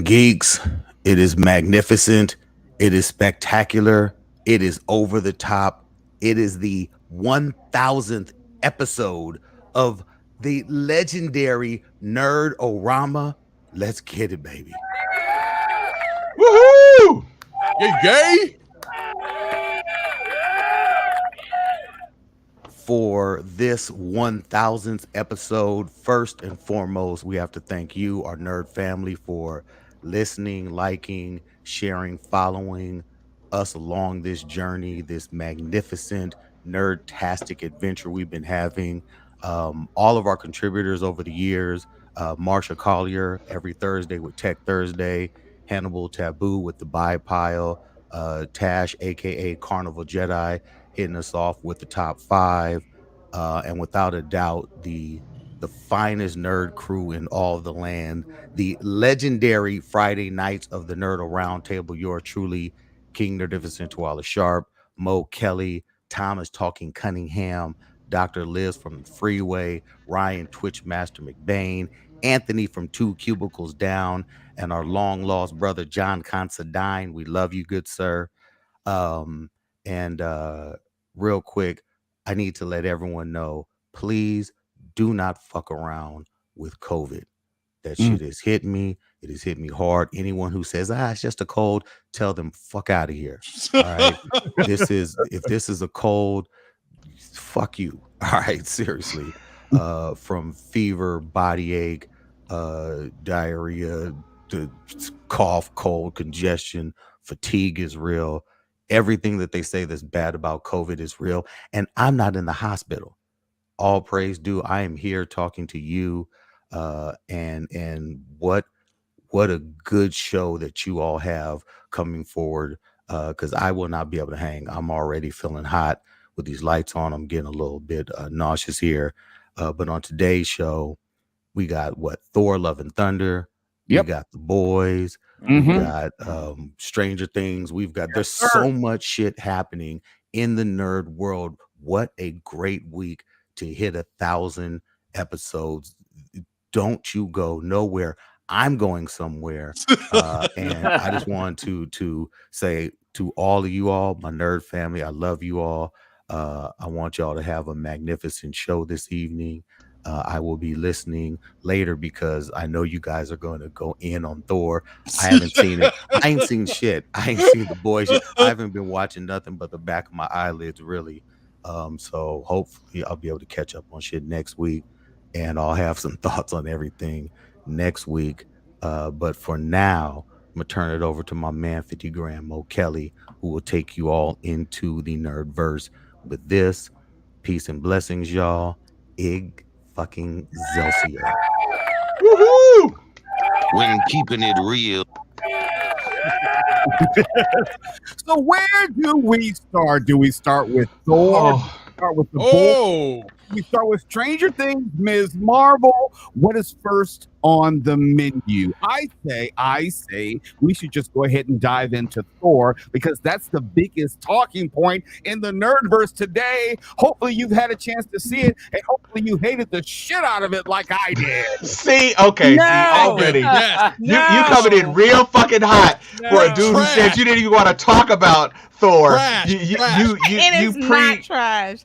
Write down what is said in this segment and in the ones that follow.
Geeks, it is magnificent. It is spectacular. It is over the top. It is the 1000th episode of the legendary Nerd-O-Rama. Let's get it, baby. Woohoo! You gay? For this 1000th episode, first and foremost, we have to thank you, our nerd family, for listening, liking, sharing, following us along this journey, this magnificent nerdtastic adventure we've been having. All of our contributors over the years, Marsha Collier every Thursday with Tech Thursday, Hannibal Taboo with the Buy Pile, Tash, aka Carnival Jedi, hitting us off with the top five, and without a doubt, the finest nerd crew in all of the land, the legendary Friday nights of the Nerd-O-Roundtable. You're truly King Nerdificent Tuala Sharp, Mo Kelly, Thomas Talking Cunningham, Dr. Liz from the Freeway, Ryan Twitchmaster McBain, Anthony from Two Cubicles Down, and our long lost brother John Considine. We love you, good sir. And real quick, I need to let everyone know, please do not fuck around with COVID. That shit has hit me. It has hit me hard. Anyone who says, it's just a cold, tell them fuck out of here. All right. If this is a cold, fuck you. All right, seriously. From fever, body ache, diarrhea, to cough, cold, congestion, fatigue is real. Everything that they say that's bad about COVID is real. And I'm not in the hospital. All praise due. I am here talking to you. And what a good show that you all have coming forward. Because I will not be able to hang. I'm already feeling hot with these lights on. I'm getting a little bit nauseous here. But on today's show, we got Thor Love and Thunder. Yep. We got The Boys. We got Stranger Things. There's so much shit happening in the nerd world. What a great week to hit 1,000 episodes. Don't you go nowhere. I'm going somewhere. And I just want to say to all of you all, my nerd family, I love you all. I want y'all to have a magnificent show this evening. I will be listening later because I know you guys are going to go in on Thor. I haven't seen it. I ain't seen shit. I ain't seen The Boys yet. I haven't been watching nothing but the back of my eyelids, really. So hopefully I'll be able to catch up on shit next week, and I'll have some thoughts on everything next week. But for now, I'm going to turn it over to my man, 50 Grand Mo Kelly, who will take you all into the nerdverse with this. Peace and blessings, y'all. Ig fucking Zelsia. Woohoo! When keeping it real. So where do we start? Do we start with Thor? Oh. Start with the Boys? We start with Stranger Things, Ms. Marvel. What is first on the menu? I say we should just go ahead and dive into Thor because that's the biggest talking point in the nerdverse today. Hopefully you've had a chance to see it, and hopefully you hated the shit out of it like I did. See, already. Yes. You coming in real fucking hot for a dude who said you didn't even want to talk about Thor. Trash. It is not trash.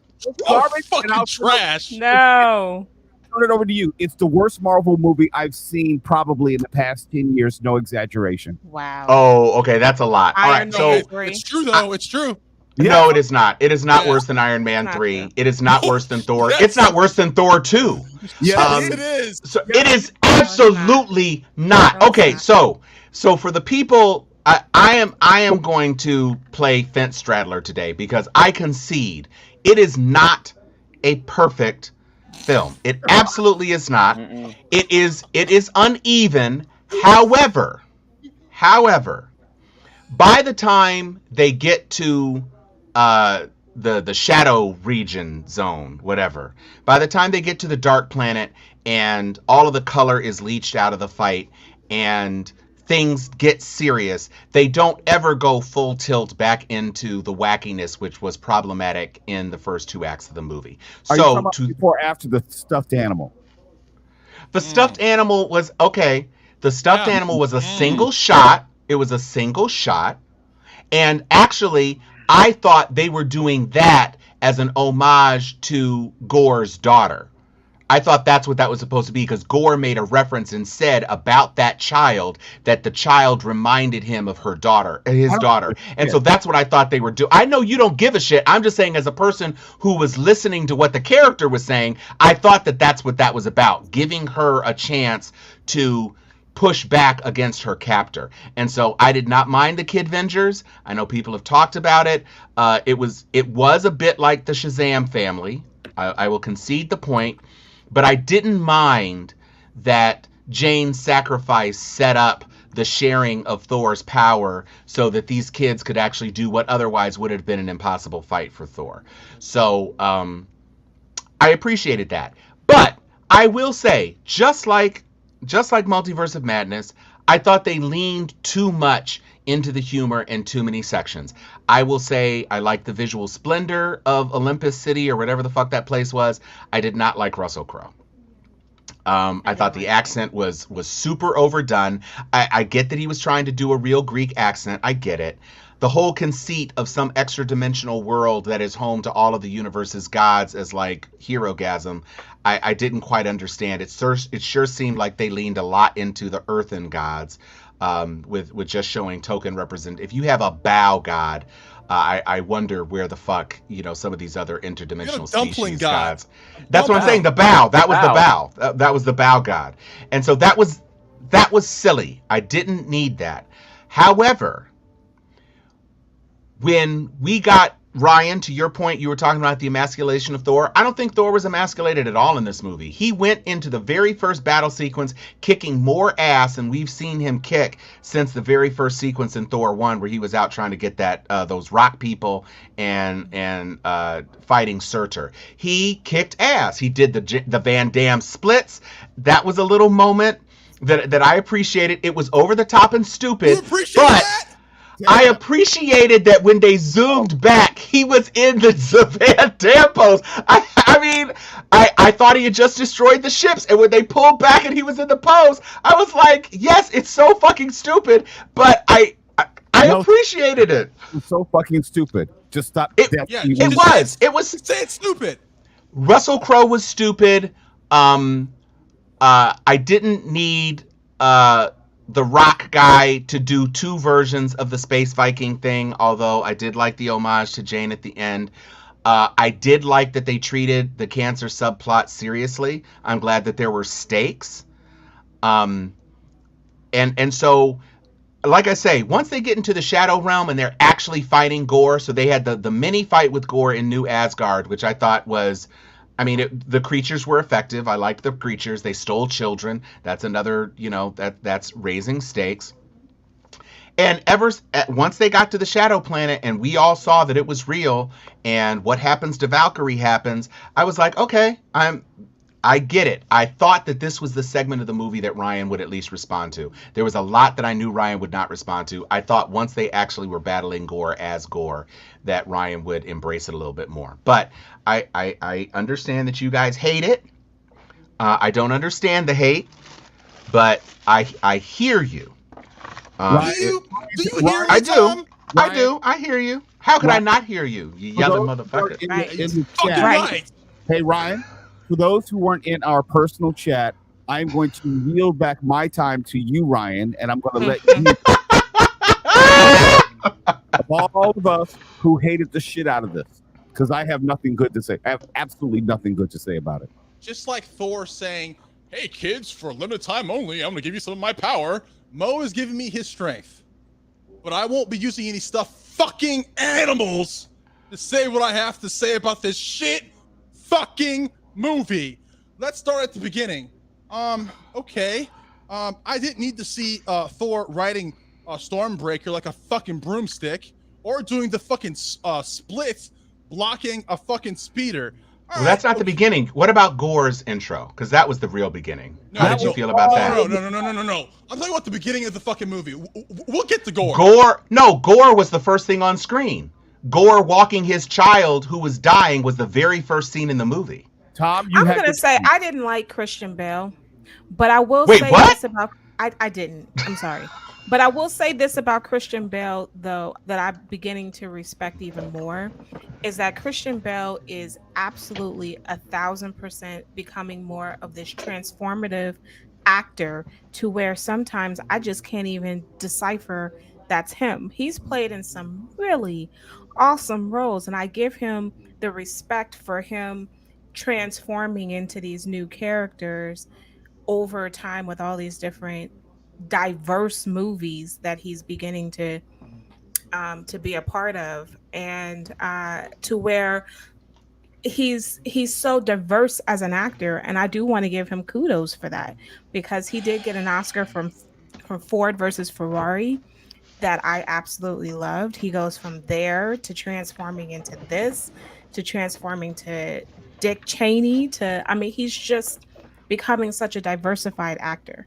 Garbage, fucking trash. No. Turn it over to you. It's the worst Marvel movie I've seen probably in the past 10 years. No exaggeration. Wow. Oh, okay, that's a lot. All right, so It's true though. It's true. no, it is not. It is not worse than Iron Man 3. It is not worse than Thor. It's not worse than Thor 2. Yes, it is. So it is absolutely not. Okay, so for the people, I am going to play fence straddler today because I concede it is not a perfect film. It absolutely is not. It is uneven. However, by the time they get to the shadow region zone, whatever, by the time they get to the dark planet and all of the color is leached out of the fight and things get serious, they don't ever go full tilt back into the wackiness, which was problematic in the first 2 acts of the movie. Are you talking about before or after the stuffed animal? The stuffed animal was okay. The stuffed animal was a single shot. It was a single shot. And actually, I thought they were doing that as an homage to Gore's daughter. I thought that's what that was supposed to be, because Gore made a reference and said about that child that the child reminded him of her daughter, his daughter. And so that's what I thought they were doing. I know you don't give a shit. I'm just saying, as a person who was listening to what the character was saying, I thought that that's what that was about, giving her a chance to push back against her captor. And so I did not mind the Kid Vengers. I know people have talked about it. It was a bit like the Shazam family. I will concede the point. But I didn't mind that Jane's sacrifice set up the sharing of Thor's power so that these kids could actually do what otherwise would have been an impossible fight for Thor. So I appreciated that. But I will say, just like Multiverse of Madness, I thought they leaned too much into the humor in too many sections. I will say I like the visual splendor of Olympus City, or whatever the fuck that place was. I did not like Russell Crowe. I thought the accent was super overdone. I get that he was trying to do a real Greek accent. I get it. The whole conceit of some extra dimensional world that is home to all of the universe's gods as like hero-gasm, I didn't quite understand. It sure seemed like they leaned a lot into the earthen gods. With just showing token represent. If you have a bow god, I wonder where the fuck some of these other interdimensional species gods. That's what I'm saying. The bow. That was the bow. That was the bow god. And so that was silly. I didn't need that. However, when we got Ryan, to your point, you were talking about the emasculation of Thor. I don't think Thor was emasculated at all in this movie. He went into the very first battle sequence kicking more ass than we've seen him kick since the very first sequence in Thor 1, where he was out trying to get that those rock people and fighting Surtur. He kicked ass. He did the Van Damme splits. That was a little moment that I appreciated. It was over the top and stupid. You appreciate that? I appreciated that when they zoomed back, he was in the Van Damme pose. I mean, I thought he had just destroyed the ships, and when they pulled back and he was in the pose, I was like, yes, it's so fucking stupid, but I appreciated it. It's so fucking stupid. Just stop. It was. Say it's stupid. Russell Crowe was stupid. I didn't need the Rock guy to do two versions of the Space Viking thing, although I did like the homage to Jane at the end. I did like that they treated the cancer subplot seriously. I'm glad that there were stakes. And so, like I say, once they get into the Shadow Realm and they're actually fighting Gore, so they had the mini fight with Gore in New Asgard, which I thought was... I mean, the creatures were effective. I liked the creatures. They stole children. That's another, that's raising stakes. And once they got to the Shadow Planet and we all saw that it was real and what happens to Valkyrie happens, I was like, okay, I get it. I thought that this was the segment of the movie that Ryan would at least respond to. There was a lot that I knew Ryan would not respond to. I thought once they actually were battling Gore as Gore, that Ryan would embrace it a little bit more. But I understand that you guys hate it. I don't understand the hate, but I hear you. Do you hear me, I do. Tom? I do. I hear you. How could I not hear you, you yelling motherfucker? In the chat. Right. Hey, Ryan, for those who weren't in our personal chat, I'm going to yield back my time to you, Ryan, and I'm going to let you... of all of us who hated the shit out of this, because I have nothing good to say. I have absolutely nothing good to say about it. Just like Thor saying, hey kids, for a limited time only, I'm going to give you some of my power. Mo is giving me his strength. But I won't be using any stuffed fucking animals to say what I have to say about this shit fucking movie. Let's start at the beginning. Okay. I didn't need to see Thor riding a Stormbreaker like a fucking broomstick, or doing the fucking splits, blocking a fucking speeder. Well, that's not the beginning. What about Gore's intro? Because that was the real beginning. How did you feel about that? No. I'm talking about the beginning of the fucking movie. We'll get to Gore. Gore was the first thing on screen. Gore walking his child who was dying was the very first scene in the movie. Tom, I'm going to say I didn't like Christian Bale, but I will Wait, say what? this about... I didn't. I'm sorry. But I will say this about Christian Bale, though, that I'm beginning to respect even more, is that Christian Bale is absolutely 1,000% becoming more of this transformative actor to where sometimes I just can't even decipher that's him. He's played in some really awesome roles, and I give him the respect for him transforming into these new characters over time with all these different diverse movies that he's beginning to be a part of, and to where he's so diverse as an actor, and I do want to give him kudos for that because he did get an Oscar from Ford versus Ferrari that I absolutely loved. He goes from there to transforming into this, to transforming to Dick Cheney, to I mean, he's just becoming such a diversified actor.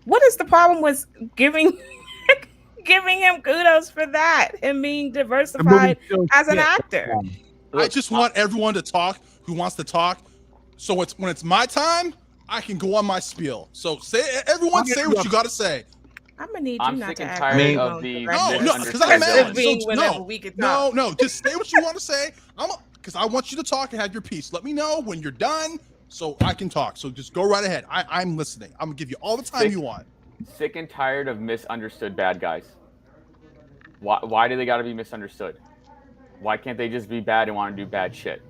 What is the problem with giving giving him kudos for that and being diversified as an actor? I just want everyone to talk who wants to talk. So it's when it's my time, I can go on my spiel. So everyone say what you got to say. I'm gonna need you not to act tired of no, because I'm mad. Being whenever we can talk. No, just say what you want to say. Because I want you to talk and have your piece. Let me know when you're done so I can talk. So just go right ahead. I'm listening. I'm gonna give you all the time you want. Sick and tired of misunderstood bad guys. Why do they got to be misunderstood? Why can't they just be bad and want to do bad shit?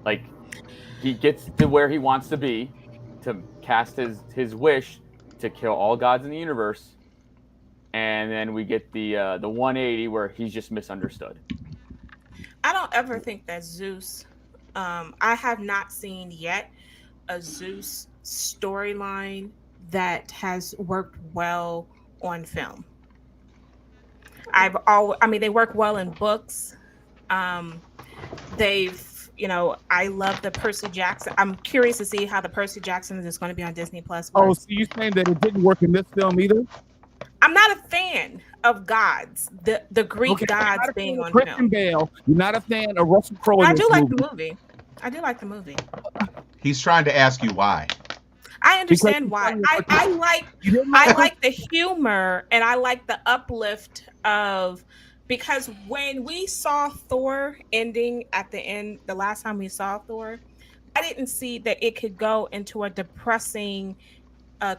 Like, he gets to where he wants to be, to cast his wish to kill all gods in the universe, and then we get the 180 where he's just misunderstood. I don't ever think that Zeus. I have not seen yet a Zeus storyline that has worked well on film. I mean, they work well in books. They've, I love the Percy Jackson. I'm curious to see how the Percy Jackson is going to be on Disney Plus. Oh, so you're saying that it didn't work in this film either? I'm not a fan of gods, the Greek gods being on Christian film. Bale, you're not a fan of Russell Crowe. I do like the movie. I do like the movie. He's trying to ask you why. I understand why. I like the humor and I like the uplift of, because when we saw Thor ending at the end, the last time we saw Thor, I didn't see that it could go into a depressing,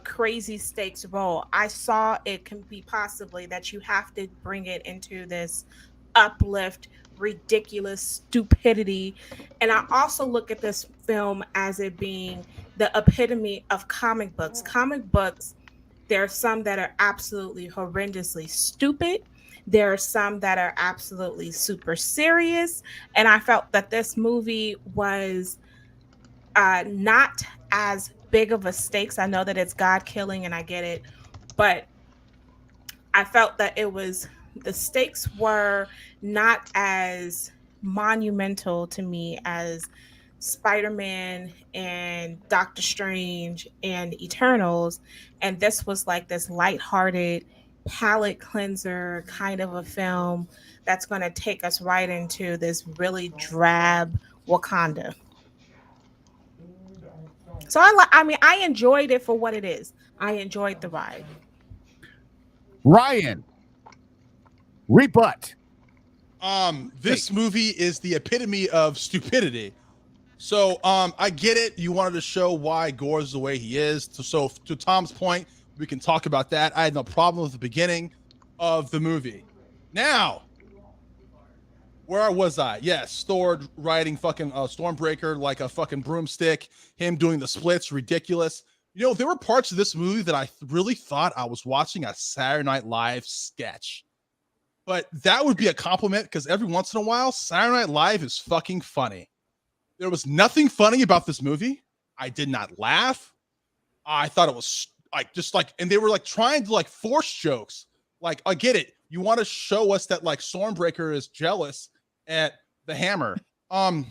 crazy stakes role. I saw it can be possibly that you have to bring it into this uplift, ridiculous stupidity. And I also look at this film as it being the epitome of comic books. Comic books, there are some that are absolutely horrendously stupid. There are some that are absolutely super serious. And I felt that this movie was not as big of a stakes. I know that it's God killing and I get it, but I felt that the stakes were not as monumental to me as Spider-Man and Doctor Strange and Eternals. And this was like this lighthearted palate cleanser kind of a film that's going to take us right into this really drab Wakanda. So I enjoyed it for what it is. I enjoyed the ride. Ryan, rebut. This movie is the epitome of stupidity. So I get it. You wanted to show why Gore's the way he is. So to Tom's point, we can talk about that. I had no problem with the beginning of the movie. Now, where was I? Yes, Thor riding fucking Stormbreaker like a fucking broomstick. Him doing the splits, ridiculous. There were parts of this movie that I really thought I was watching a Saturday Night Live sketch. But that would be a compliment because every once in a while, Saturday Night Live is fucking funny. There was nothing funny about this movie. I did not laugh. I thought it was and they were like trying to like force jokes. Like, I get it. You want to show us that like Stormbreaker is jealous at the hammer. I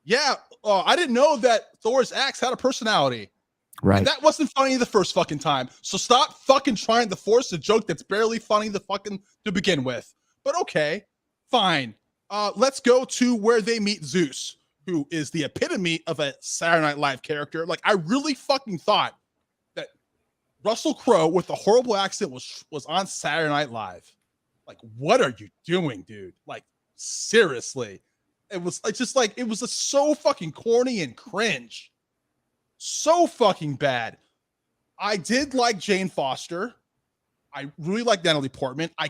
didn't know that Thor's axe had a personality. Right. And that wasn't funny the first fucking time. So stop fucking trying to force a joke that's barely funny to begin with. But okay, fine. Let's go to where they meet Zeus, who is the epitome of a Saturday Night Live character. Like, I really fucking thought that Russell Crowe with a horrible accent was on Saturday Night Live. Like, what are you doing, dude? Like, seriously. It was so fucking corny and cringe. So fucking bad. I did like Jane Foster. I really like Natalie Portman. I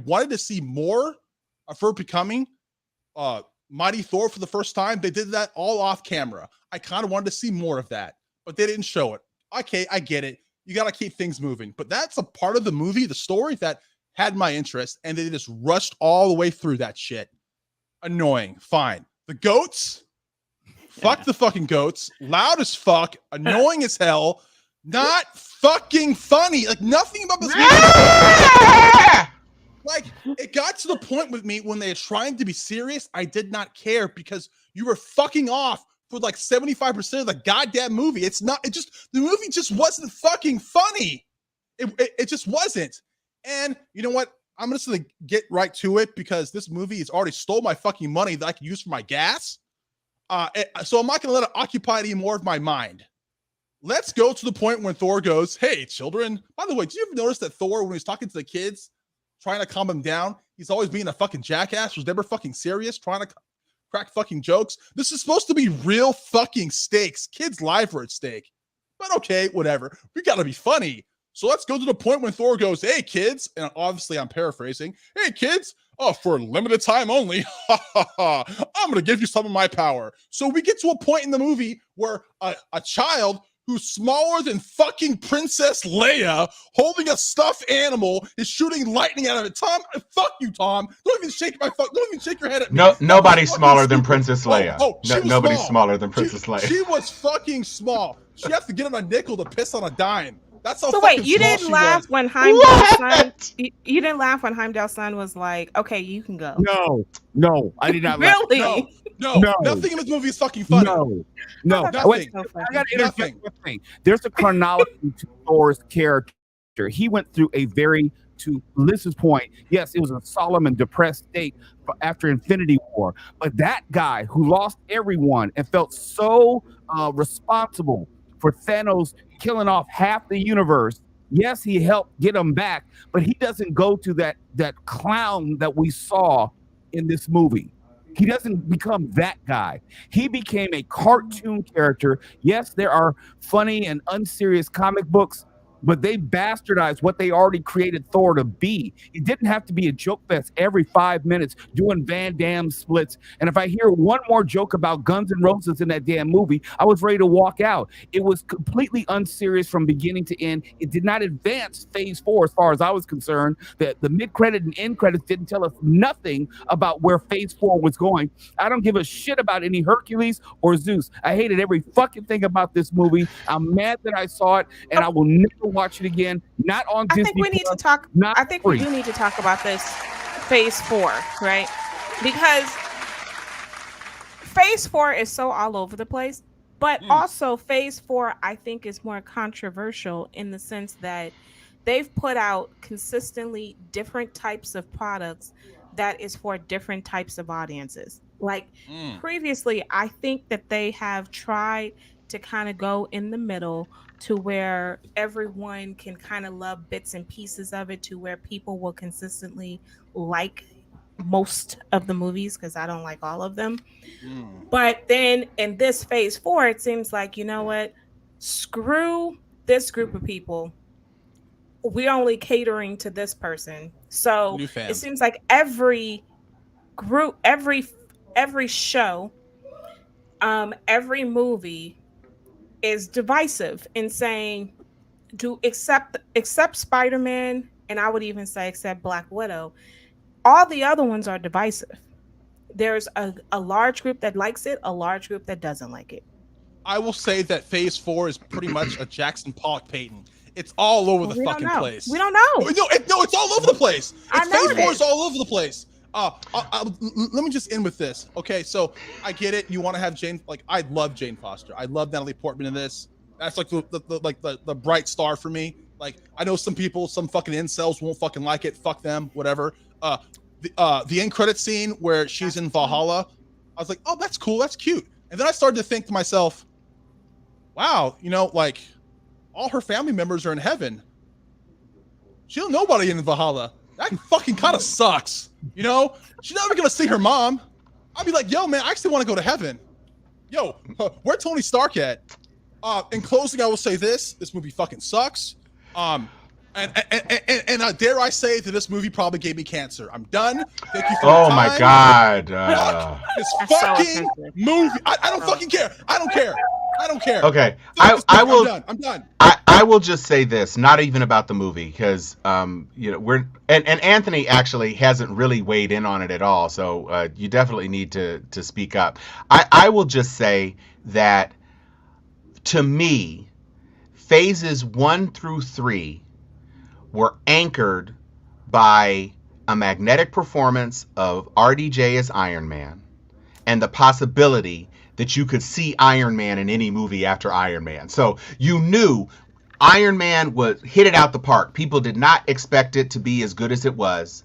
wanted to see more of her becoming Mighty Thor for the first time. They did that all off camera. I kind of wanted to see more of that, but they didn't show it. Okay, I get it. You got to keep things moving, but that's a part of the movie, the story that had my interest, and they just rushed all the way through that shit. Annoying. Fine. The goats. Fuck the fucking goats. Loud as fuck. Annoying as hell. Not fucking funny. Like, nothing about this movie. Like, it got to the point with me when they were trying to be serious, I did not care because you were fucking off for like 75% of the goddamn movie. The movie just wasn't fucking funny. It just wasn't. And you know what? I'm just gonna get right to it because this movie has already stole my fucking money that I could use for my gas. So I'm not gonna let it occupy any more of my mind. Let's go to the point when Thor goes, "Hey, children." By the way, did you ever notice that Thor, when he's talking to the kids, trying to calm them down, he's always being a fucking jackass, was never fucking serious, trying to crack fucking jokes? This is supposed to be real fucking stakes. Kids' lives are at stake. But okay, whatever. We gotta be funny. So let's go to the point when Thor goes, "Hey, kids," and obviously I'm paraphrasing. "Hey, kids, for a limited time only, I'm going to give you some of my power." So we get to a point in the movie where a child who's smaller than fucking Princess Leia, holding a stuffed animal, is shooting lightning out of it. Tom, fuck you, Tom. Don't even shake your head at me. No, nobody's smaller than Princess Leia. Nobody's smaller than Princess Leia. She was fucking small. She has to get on a nickel to piss on a dime. That's how. So wait, you didn't laugh when Heimdall's son? You didn't laugh when Heimdall's son was like, "Okay, you can go." No, I did not. Really? Laugh. No, nothing in this movie is fucking funny. No. Wait, I got to interject one thing. There's a chronology to Thor's character. He went through to Liz's point, yes, it was a solemn and depressed state after Infinity War. But that guy who lost everyone and felt so responsible for Thanos killing off half the universe, yes, he helped get him back, but he doesn't go to that clown that we saw in this movie. He doesn't become that guy. He became a cartoon character. Yes, there are funny and unserious comic books, but they bastardized what they already created Thor to be. It didn't have to be a joke fest every 5 minutes doing Van Damme splits. And if I hear one more joke about Guns N' Roses in that damn movie, I was ready to walk out. It was completely unserious from beginning to end. It did not advance Phase 4 as far as I was concerned. The mid-credit and end credits didn't tell us nothing about where Phase 4 was going. I don't give a shit about any Hercules or Zeus. I hated every fucking thing about this movie. I'm mad that I saw it, and I will never watch it again. Not on Disney. I think we need to talk. I think we do need to talk about this Phase 4, right? Because Phase 4 is so all over the place, but also Phase 4, I think, is more controversial in the sense that they've put out consistently different types of products that is for different types of audiences. Like previously, I think that they have tried to kind of go in the middle to where everyone can kind of love bits and pieces of it, to where people will consistently like most of the movies, because I don't like all of them. But then in this Phase 4, it seems like, you know what? Screw this group of people. We're only catering to this person. So it seems like every group, every show, every movie is divisive in saying, except Spider-Man, and I would even say except Black Widow, all the other ones are divisive. There's a large group that likes it, a large group that doesn't like it. I will say that Phase 4 is pretty much a Jackson Pollock Peyton. It's all over the fucking place. We don't know. No, it's all over the place. Phase 4 is all over the place. Let me just end with this. Okay, so I get it. You want to have Jane, like, I love Jane Foster. I love Natalie Portman in this. That's like the bright star for me. Like, I know some people, some fucking incels won't fucking like it. Fuck them, whatever. The end credit scene where she's in Valhalla, I was like, oh, that's cool, that's cute. And then I started to think to myself, wow, you know, like, all her family members are in heaven. She don't know nobody in Valhalla. That fucking kind of sucks. You know, she's not even gonna see her mom. I'd be like, yo, man, I actually want to go to heaven. Yo, where Tony Stark at? In closing, I will say this movie fucking sucks. And dare I say that this movie probably gave me cancer. I'm done. Thank you for your time. My God. This fucking movie. I don't fucking care. I don't care. Okay. I will. I'm done. I will just say this, not even about the movie, because we're and Anthony actually hasn't really weighed in on it at all. So you definitely need to speak up. I will just say that to me, phases 1 through 3 were anchored by a magnetic performance of RDJ as Iron Man and the possibility that you could see Iron Man in any movie after Iron Man. So you knew Iron Man was hit it out the park. People did not expect it to be as good as it was.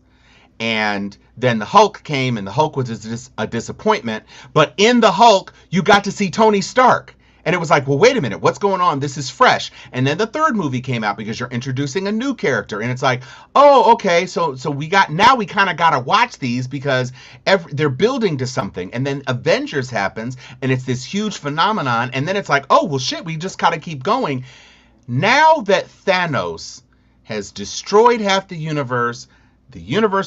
And then the Hulk came, and the Hulk was a disappointment. But in the Hulk, you got to see Tony Stark. And it was like, well, wait a minute, what's going on? This is fresh. And then the third movie came out because you're introducing a new character. And it's like, oh, okay, so we kind of got to watch these because they're building to something. And then Avengers happens, and it's this huge phenomenon. And then it's like, oh, well, shit, we just got to keep going. Now that Thanos has destroyed half the universe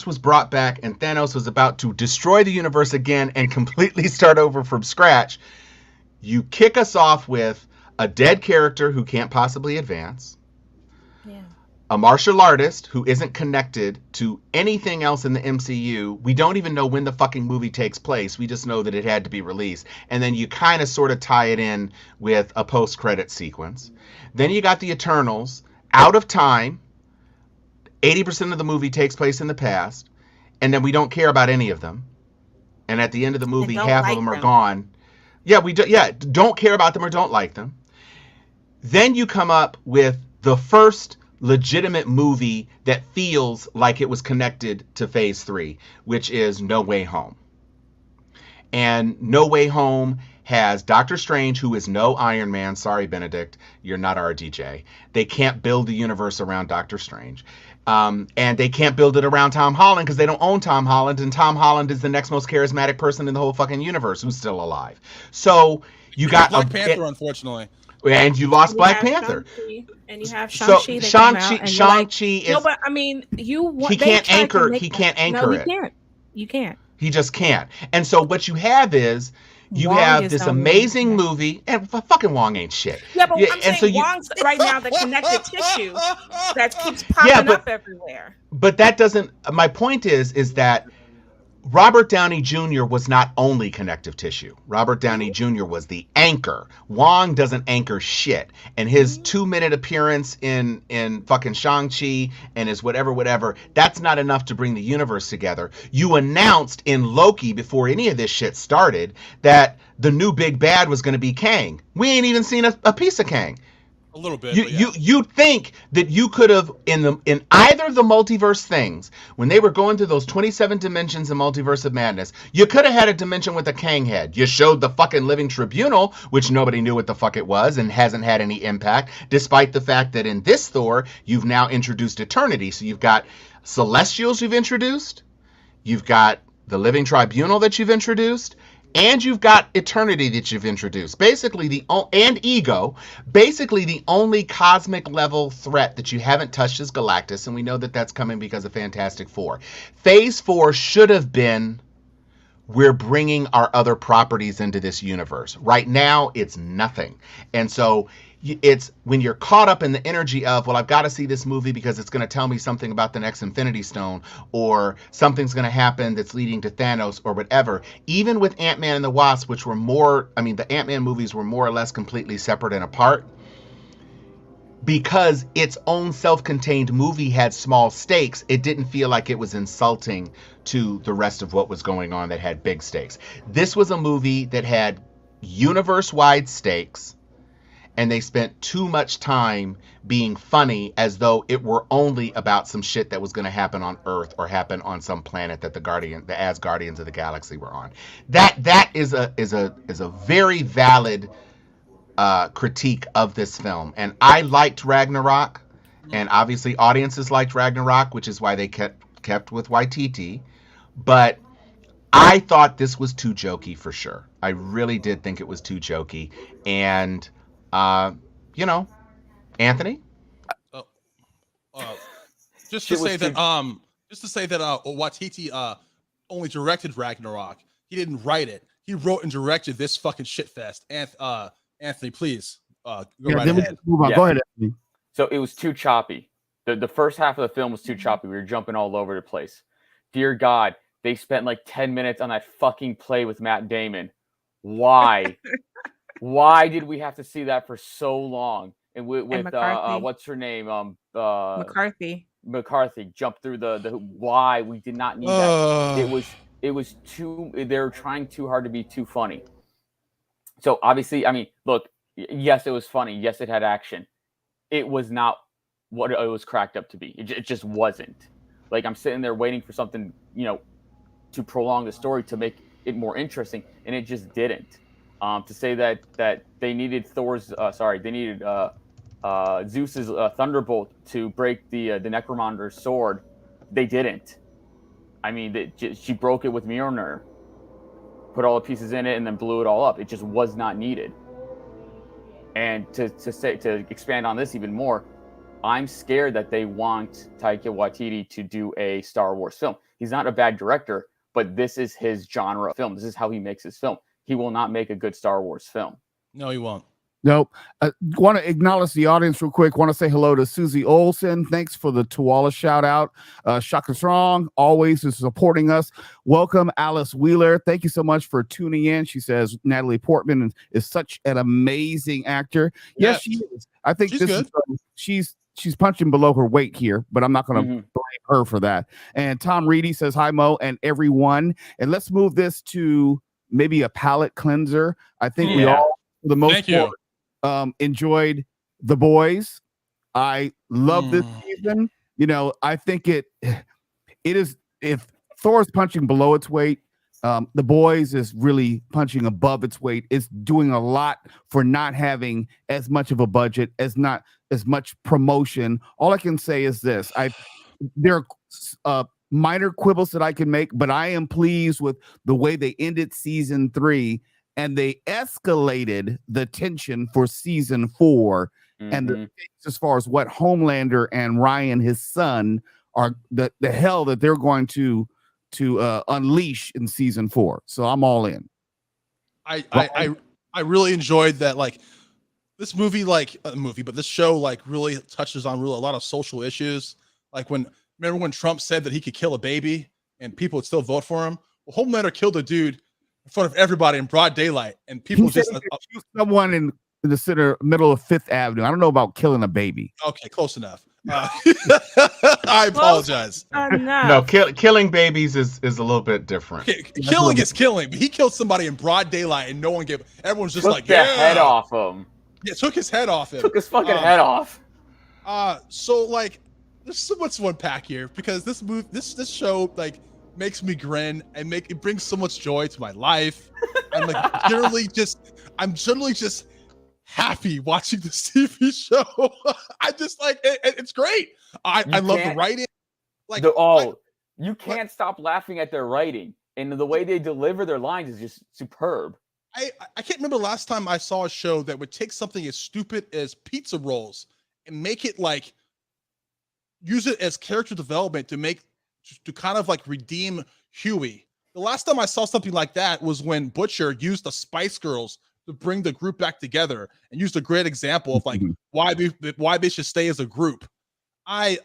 was brought back, and Thanos was about to destroy the universe again and completely start over from scratch, you kick us off with a dead character who can't possibly advance, a martial artist who isn't connected to anything else in the MCU. We don't even know when the fucking movie takes place. We just know that it had to be released. And then you kind of sort of tie it in with a post-credit sequence. Then you got the Eternals, out of time. 80% of the movie takes place in the past. And then we don't care about any of them. And at the end of the movie, half of them are gone. Yeah, don't care about them or don't like them. Then you come up with the first legitimate movie that feels like it was connected to Phase 3, which is No Way Home. And No Way Home has Doctor Strange, who is no Iron Man. Sorry, Benedict, you're not RDJ. They can't build the universe around Doctor Strange. And they can't build it around Tom Holland because they don't own Tom Holland, and Tom Holland is the next most charismatic person in the whole fucking universe who's still alive. So you got Black Panther, unfortunately. And you lost Black Panther. And you have Shang-Chi. Shang-Chi is... No, but I mean, he can't anchor it. You can't. He just can't. And so what you have is... You have this amazing movie, and fucking Wong ain't shit. Yeah, but I'm saying Wong's right now the connective tissue that keeps popping up everywhere. But that doesn't. My point is that Robert Downey Jr. was not only connective tissue. Robert Downey Jr. was the anchor. Wong doesn't anchor shit. And his 2-minute appearance in fucking Shang-Chi and his whatever, that's not enough to bring the universe together. You announced in Loki before any of this shit started that the new big bad was going to be Kang. We ain't even seen a piece of Kang. A little bit. You think that you could have in either of the multiverse things, when they were going through those 27 dimensions in Multiverse of Madness, you could have had a dimension with a Kang head. You showed the fucking Living Tribunal, which nobody knew what the fuck it was and hasn't had any impact, despite the fact that in this Thor, you've now introduced Eternity. So you've got Celestials you've introduced, you've got the Living Tribunal that you've introduced, and you've got Eternity that you've introduced. Basically, and Ego. Basically, the only cosmic level threat that you haven't touched is Galactus, and we know that that's coming because of Fantastic Four. Phase 4 should have been, we're bringing our other properties into this universe. Right now, it's nothing. And so it's when you're caught up in the energy of, well, I've got to see this movie because it's going to tell me something about the next Infinity Stone, or something's going to happen that's leading to Thanos or whatever. Even with Ant-Man and the Wasp, which were the Ant-Man movies were more or less completely separate and apart, because its own self-contained movie had small stakes, it didn't feel like it was insulting to the rest of what was going on that had big stakes. This was a movie that had universe-wide stakes, and they spent too much time being funny as though it were only about some shit that was going to happen on Earth or happen on some planet that the Asgardians of the Galaxy were on. That is a very valid critique of this film. And I liked Ragnarok, and obviously audiences liked Ragnarok, which is why they kept with Waititi. But I thought this was too jokey for sure. I really did think it was too jokey. And, Anthony? Just to say that Waititi only directed Ragnarok. He didn't write it. He wrote and directed this fucking shitfest. Anthony, please go right ahead. Move on. Yeah. Go ahead, Anthony. So it was too choppy. The first half of the film was too choppy. We were jumping all over the place. Dear God, they spent like 10 minutes on that fucking play with Matt Damon. Why? Why did we have to see that for so long? And with what's her name? McCarthy jumped through the why we did not need that. It was too, they were trying too hard to be too funny. So obviously, I mean, look, yes, it was funny. Yes, it had action. It was not what it was cracked up to be. It just wasn't. Like, I'm sitting there waiting for something, to prolong the story, to make it more interesting, and it just didn't. To say that they needed Zeus's thunderbolt to break the Necromancer's sword, they didn't. I mean, she broke it with Mjolnir, put all the pieces in it, and then blew it all up. It just was not needed. And to expand on this even more, I'm scared that they want Taika Waititi to do a Star Wars film. He's not a bad director, but this is his genre of film. This is how he makes his film. He will not make a good Star Wars film. No, he won't. Nope. Want to acknowledge the audience real quick. Want to say hello to Susie Olson. Thanks for the Tuala shout out. Shaka Strong always is supporting us. Welcome, Alice Wheeler. Thank you so much for tuning in. She says Natalie Portman is such an amazing actor. Yes, she is. I think she's this good. Is she's punching below her weight here, but I'm not going to blame her for that. And Tom Reedy says hi, Mo, and everyone. And let's move this to maybe a palate cleanser. I think we all, for the most part, enjoyed The Boys. I love this season. I think it is, if Thor's punching below its weight, The Boys is really punching above its weight. It's doing a lot for not having as much of a budget, not as much promotion. All I can say is this: there are minor quibbles that I can make, but I am pleased with the way they ended season 3, and they escalated the tension for season 4, and the as far as what Homelander and Ryan, his son, are the hell that they're going to unleash in season 4. So I'm all in. I really enjoyed that. Like, this movie, but this show really touches on a lot of social issues. Like, remember when Trump said that he could kill a baby and people would still vote for him? Well, Homelander killed a dude in front of everybody in broad daylight, and people just shoot someone in the middle of Fifth Avenue. I don't know about killing a baby. Okay, close enough. I apologize. No, killing babies is a little bit different. Killing is killing, but he killed somebody in broad daylight, and no one gave. Everyone's just took the head off him. Yeah, took his head off him. Took his fucking head off. So there's so much to unpack here, because this show makes me grin and it brings so much joy to my life. I'm generally just happy watching this TV show. I just it's great. I love the writing. You can't stop laughing at their writing, and the way they deliver their lines is just superb. I can't remember the last time I saw a show that would take something as stupid as pizza rolls and make it use it as character development to kind of redeem Huey. The last time I saw something like that was when Butcher used the Spice Girls to bring the group back together, and used a great example of why they should stay as a group. I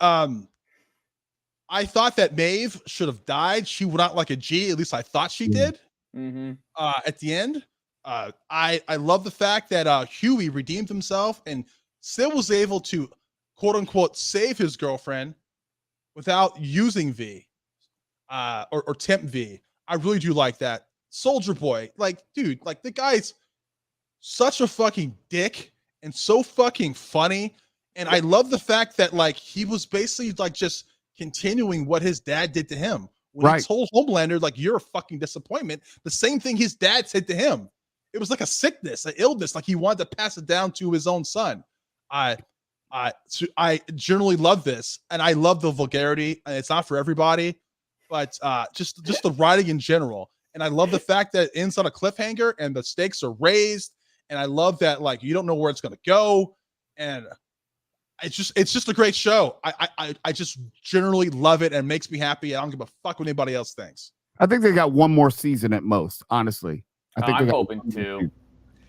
thought that Maeve should have died. She went out like a G. At least I thought she did. At the end, I love the fact that Huey redeemed himself and still was able to, quote unquote, save his girlfriend without using V or temp V. I really do like that. Soldier Boy, dude, the guy's such a fucking dick and so fucking funny. And I love the fact that he was basically just continuing what his dad did to him when he told Homelander, you're a fucking disappointment. The same thing his dad said to him. it was like a sickness, an illness, like he wanted to pass it down to his own son. I generally love this, and I love the vulgarity. It's not for everybody, but just the writing in general. And I love the fact that it ends on a cliffhanger and the stakes are raised. And I love that, like, you don't know where it's going to go. And it's just a great show. I just generally love it and makes me happy. I don't give a fuck what anybody else thinks. I think they got one more season at most, honestly. I'm hoping to.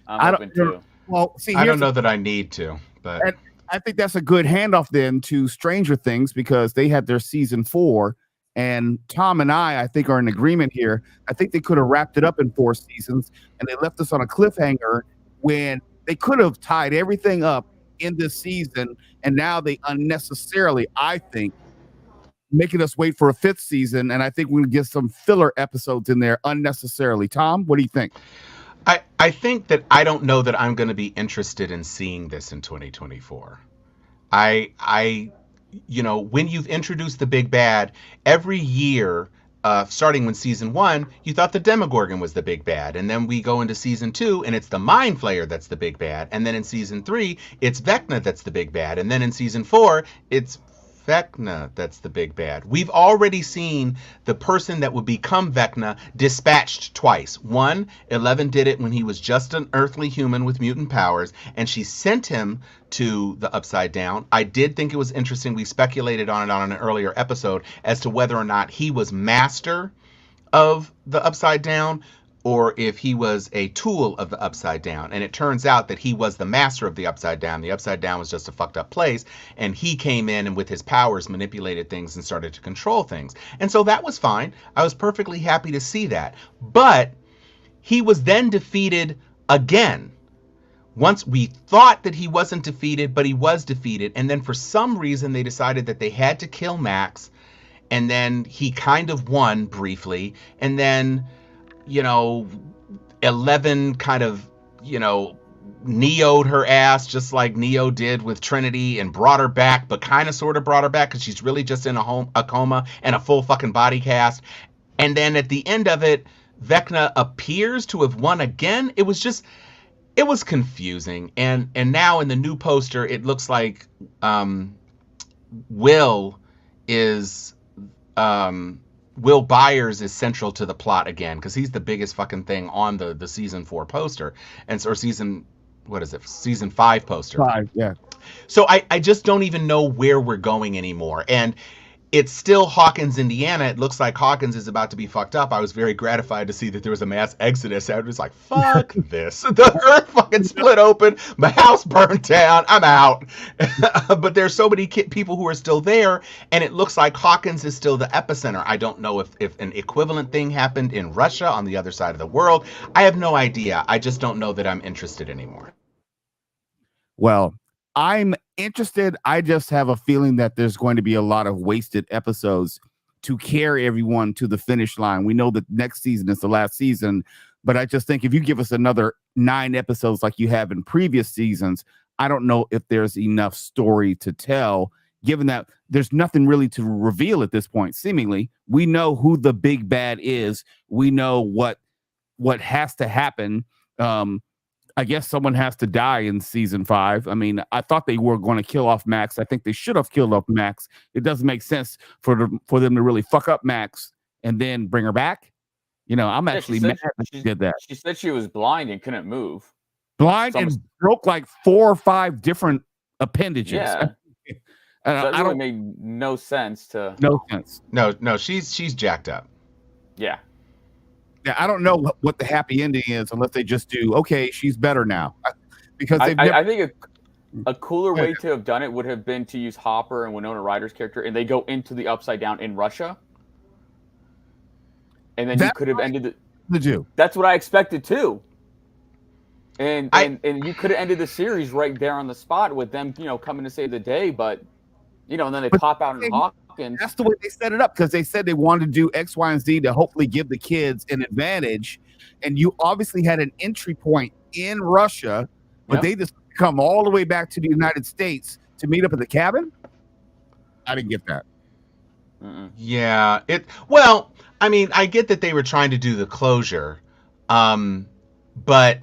I'm hoping to. Well, see, I don't know that I need to, but I think that's a good handoff then to Stranger Things, because they had their season 4. And Tom and I think, are in agreement here. I think they could have wrapped it up in 4 seasons, and they left us on a cliffhanger when they could have tied everything up in this season. And now they unnecessarily, I think, making us wait for a 5th season. And I think we're going to get some filler episodes in there unnecessarily. Tom, what do you think? I think that I don't know that I'm going to be interested in seeing this in 2024. When you've introduced the big bad, every year, starting when season 1, you thought the Demogorgon was the big bad. And then we go into season 2 and it's the Mind Flayer that's the big bad. And then in season 3, it's Vecna that's the big bad. And then in season 4, it's Vecna that's the big bad. We've already seen the person that would become Vecna dispatched twice. One, Eleven did it when he was just an earthly human with mutant powers, and she sent him to the Upside Down. I did think it was interesting. We speculated on it on an earlier episode as to whether or not he was master of the Upside Down or if he was a tool of the Upside Down. And it turns out that he was the master of the Upside Down. The Upside Down was just a fucked up place, and he came in and with his powers manipulated things and started to control things. And so that was fine. I was perfectly happy to see that. But he was then defeated again. Once we thought that he wasn't defeated, but he was defeated. And then for some reason they decided that they had to kill Max. And then he kind of won briefly. And then, Eleven kind of, Neo'd her ass just like Neo did with Trinity and brought her back, but kind of sort of brought her back because she's really just in a coma and a full fucking body cast. And then at the end of it, Vecna appears to have won again. It was confusing. And now in the new poster, it looks like Will Byers is central to the plot again, because he's the biggest fucking thing on the season 4 poster, or season 5 poster. 5, yeah. So I just don't even know where we're going anymore. And it's still Hawkins, Indiana. It looks like Hawkins is about to be fucked up. I was very gratified to see that there was a mass exodus. I was like, fuck this. The earth fucking split open. My house burned down. I'm out. But there's so many people who are still there, and it looks like Hawkins is still the epicenter. I don't know if an equivalent thing happened in Russia on the other side of the world. I have no idea. I just don't know that I'm interested anymore. Well, I'm interested. I just have a feeling that there's going to be a lot of wasted episodes to carry everyone to the finish line. We know that next season is the last season, but I just think if you give us another 9 episodes like you have in previous seasons, I don't know if there's enough story to tell, given that there's nothing really to reveal at this point. Seemingly, we know who the big bad is. We know what has to happen. I guess someone has to die in season 5. I mean, I thought they were going to kill off Max. I think they should have killed off Max. It doesn't make sense for them to really fuck up Max and then bring her back. I'm actually mad that she did that. She said she was blind and couldn't move. Blind and broke like 4 or 5 different appendages. Yeah. That really made no sense to. No sense. No, she's jacked up. Yeah. Yeah, I don't know what the happy ending is unless they just do, okay, she's better now. Because I think a cooler way to have done it would have been to use Hopper and Winona Ryder's character, and they go into the Upside Down in Russia. And then you could have ended it. That's what I expected too. And you could have ended the series right there on the spot with them, coming to save the day, but and then they pop out in Hawkins. That's the way they set it up, because they said they wanted to do X, Y, and Z to hopefully give the kids an advantage. And you obviously had an entry point in Russia, but they just come all the way back to the United States to meet up at the cabin. I didn't get that. Yeah. I mean, I get that they were trying to do the closure, but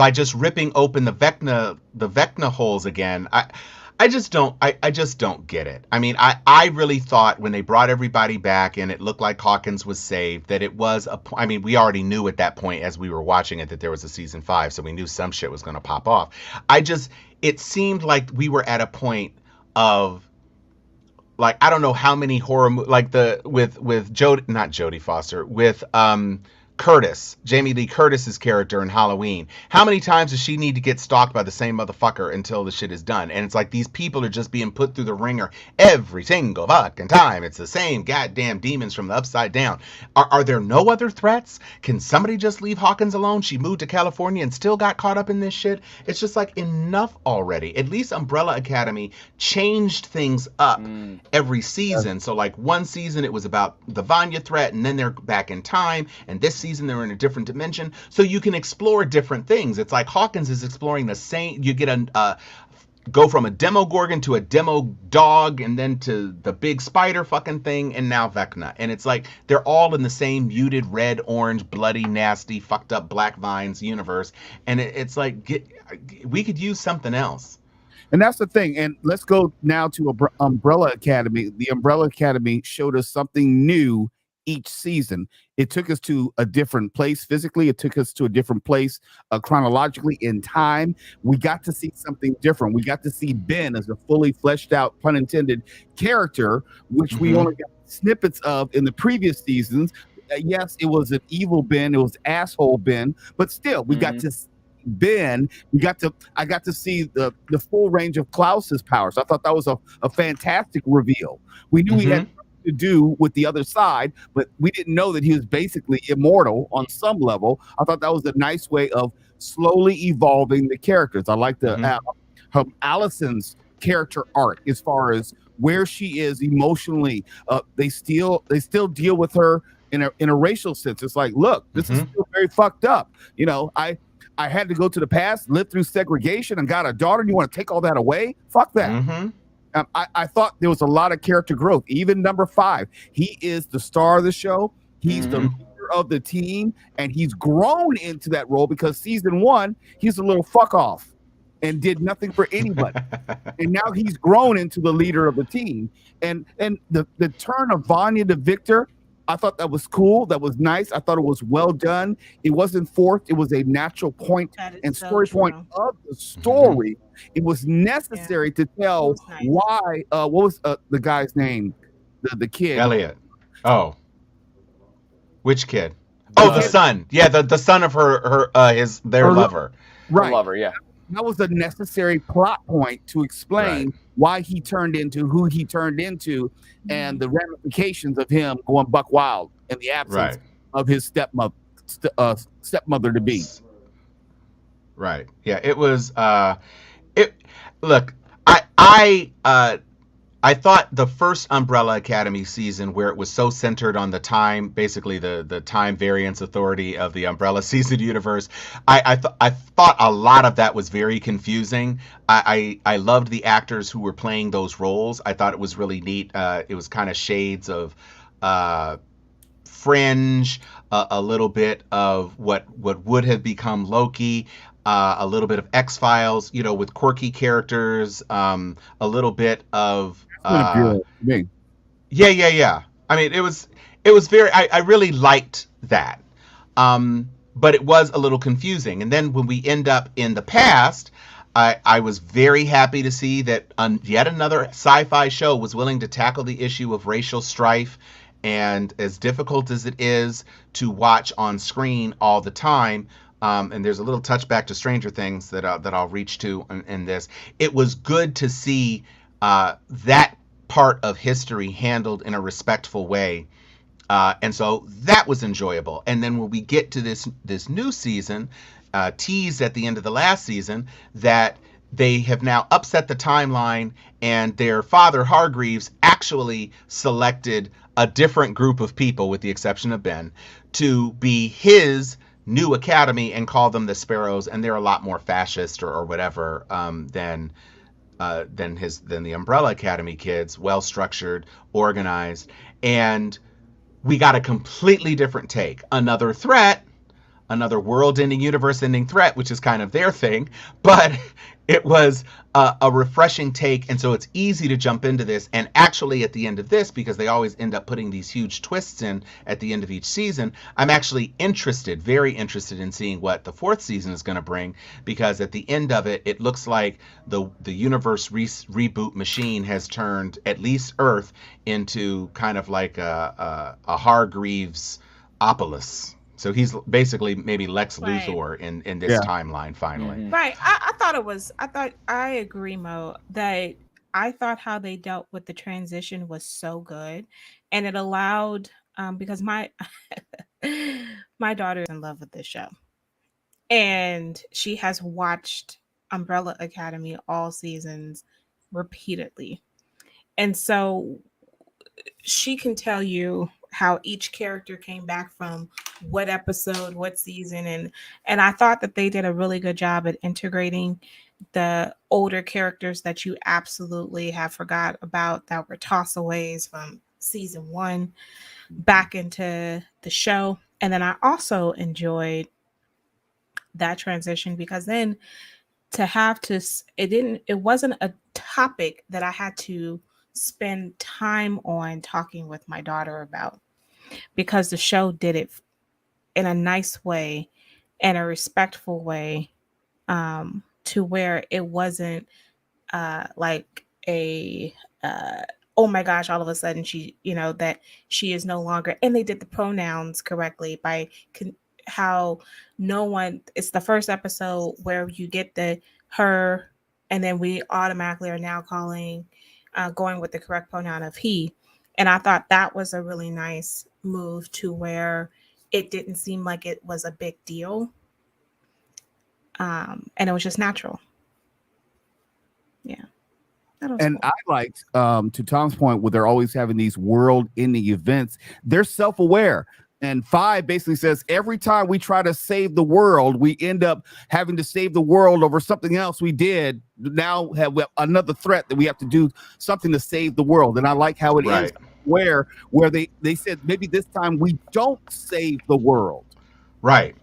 by just ripping open the Vecna holes again. I just don't get it. I mean, I really thought when they brought everybody back and it looked like Hawkins was saved, that it was I mean, we already knew at that point as we were watching it that there was a season 5, so we knew some shit was going to pop off. It seemed like we were at a point of, like, I don't know how many horror like with not Jodie Foster, with Curtis, Jamie Lee Curtis's character in Halloween. How many times does she need to get stalked by the same motherfucker until the shit is done? And it's like these people are just being put through the ringer every single fucking time. It's the same goddamn demons from the upside down. Are there no other threats? Can somebody just leave Hawkins alone? She moved to California and still got caught up in this shit. It's just like, enough already. At least Umbrella Academy changed things up every season. So like one season it was about the Vanya threat, and then they're back in time, and this season they're in a different dimension, so you can explore different things. It's like Hawkins is exploring the same. You get go from a Demogorgon to a Demo Dog, and then to the big spider fucking thing, and now Vecna. And it's like they're all in the same muted red, orange, bloody, nasty, fucked up Black Vines universe. And it's like, we could use something else. And that's the thing. And let's go now to Umbrella Academy. The Umbrella Academy showed us something new each season. It took us to a different place physically. It took us to a different place chronologically in time. We got to see something different. We got to see Ben as a fully fleshed out, pun intended, character, which we only got snippets of in the previous seasons. Yes, it was an evil Ben. It was asshole Ben, but still, we got to Ben. I got to see the full range of Klaus's powers. I thought that was a fantastic reveal. We knew he had to do with the other side, but we didn't know that he was basically immortal on some level. I thought that was a nice way of slowly evolving the characters. I like Allison's character arc as far as where she is emotionally. They still deal with her in a racial sense. It's like, look, this is still very fucked up. You know, I had to go to the past, live through segregation, and got a daughter, and you want to take all that away? Fuck that. I thought there was a lot of character growth. Even number 5, he is the star of the show. He's the leader of the team, and he's grown into that role because season 1, he's a little fuck off and did nothing for anybody. And now he's grown into the leader of the team. And the turn of Vanya to Victor, I thought that was cool. That was nice. I thought it was well done. It wasn't forced. It was a natural point and story point of the story. It was necessary to tell why. What was the guy's name? The kid. Elliot. Oh. Which kid? Oh, the son. Yeah, the son of their lover. Right. Her lover, yeah. That was a necessary plot point to explain why he turned into who he turned into, and the ramifications of him going buck wild in the absence of his stepmother to be. Right. Yeah. It was. Look, I thought the first Umbrella Academy season, where it was so centered on the time, basically the time variance authority of the Umbrella season universe, I thought a lot of that was very confusing. I loved the actors who were playing those roles. I thought it was really neat. It was kind of shades of Fringe, a little bit of what would have become Loki. A little bit of X-Files, you know, with quirky characters, a little bit of yeah. I mean, it was very, I really liked that. But it was a little confusing. And then when we end up in the past, I was very happy to see that yet another sci-fi show was willing to tackle the issue of racial strife. And as difficult as it is to watch on screen all the time, and there's a little touchback to Stranger Things that I'll reach to in this. It was good to see that part of history handled in a respectful way, and so that was enjoyable. And then when we get to this new season, teased at the end of the last season, that they have now upset the timeline, and their father Hargreaves actually selected a different group of people, with the exception of Ben, to be his new academy and call them the Sparrows, and they're a lot more fascist or whatever than the Umbrella Academy kids. Well structured, organized, and we got a completely different take. Another threat, another world-ending, universe-ending threat, which is kind of their thing, but it was a refreshing take, and so it's easy to jump into this. And actually, at the end of this, because they always end up putting these huge twists in at the end of each season, I'm actually interested, very interested in seeing what the fourth season is going to bring, because at the end of it, it looks like the universe reboot machine has turned at least Earth into kind of like a Hargreaves-opolis. So he's basically maybe Lex Luthor in this timeline finally. Right. I thought it was, I agree, Mo, that I thought how they dealt with the transition was so good. And it allowed, because my my daughter is in love with this show. And she has watched Umbrella Academy all seasons repeatedly. And so she can tell you how each character came back from what episode, what season, and I thought that they did a really good job at integrating the older characters that you absolutely have forgot about, that were tossaways from season 1 back into the show. And then I also enjoyed that transition, because then to have to, it wasn't a topic that I had to spend time on talking with my daughter about, because the show did it in a nice way and a respectful way, to where it wasn't like a oh my gosh, all of a sudden she, that she is no longer, and they did the pronouns correctly by how no one, it's the first episode where you get the her, and then we automatically are now going with the correct pronoun of he. And I thought that was a really nice move, to where it didn't seem like it was a big deal. And it was just natural. Yeah. And cool. I liked, to Tom's point, where they're always having these world-ending events, they're self-aware. And 5 basically says every time we try to save the world, we end up having to save the world over something else we did. Now have another threat that we have to do something to save the world. And I like how it ends where they said maybe this time we don't save the world. Right.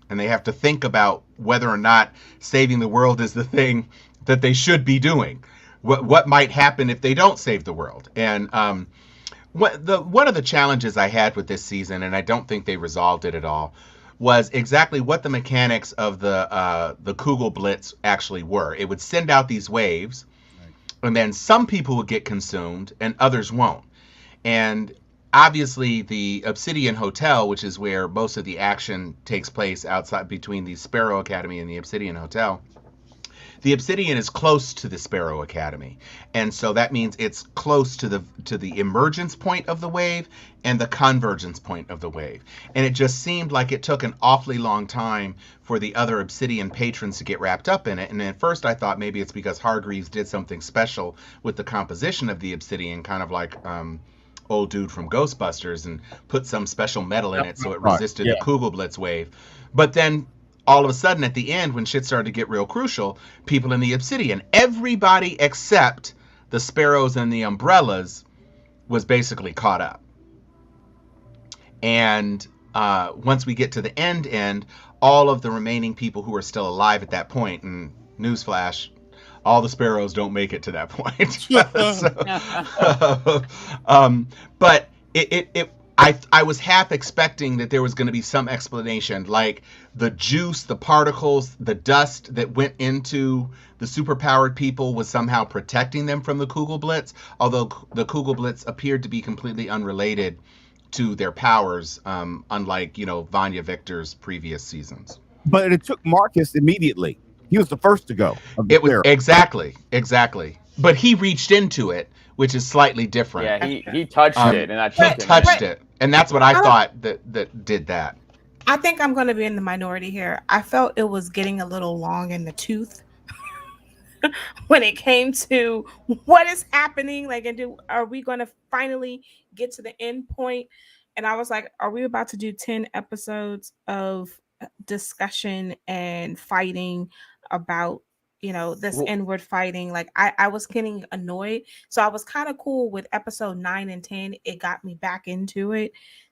And they have to think about whether or not saving the world is the thing that they should be doing. What might happen if they don't save the world? And one of the challenges I had with this season, and I don't think they resolved it at all, was exactly what the mechanics of the Kugel Blitz actually were. It would send out these waves, and then some people would get consumed and others won't. And obviously the Obsidian Hotel, which is where most of the action takes place outside between the Sparrow Academy and the Obsidian Hotel, the Obsidian is close to the Sparrow Academy, and so that means it's close to the emergence point of the wave and the convergence point of the wave. And it just seemed like it took an awfully long time for the other Obsidian patrons to get wrapped up in it. And at first I thought maybe it's because Hargreaves did something special with the composition of the Obsidian, kind of like old dude from Ghostbusters, and put some special metal in it so it resisted the Kugelblitz wave. But then all of a sudden at the end, when shit started to get real crucial, people in the Obsidian, everybody except the Sparrows and the Umbrellas, was basically caught up. And once we get to the end, all of the remaining people who are still alive at that point, and newsflash, all the Sparrows don't make it to that point. But I was half expecting that there was going to be some explanation, like the juice, the particles, the dust that went into the superpowered people was somehow protecting them from the Kugelblitz, although the Kugelblitz appeared to be completely unrelated to their powers, unlike, Vanya Victor's previous seasons. But it took Marcus immediately. He was the first to go. It was exactly. But he reached into it, which is slightly different. Yeah, he touched it, and he touched it, and that's what I thought that did that. I think I'm going to be in the minority here. I felt it was getting a little long in the tooth when it came to what is happening. Like, are we going to finally get to the end point? And I was like, are we about to do 10 episodes of discussion and fighting about this inward fighting? Like, I was getting annoyed. So I was kind of cool with episode 9 and 10. It got me back into it,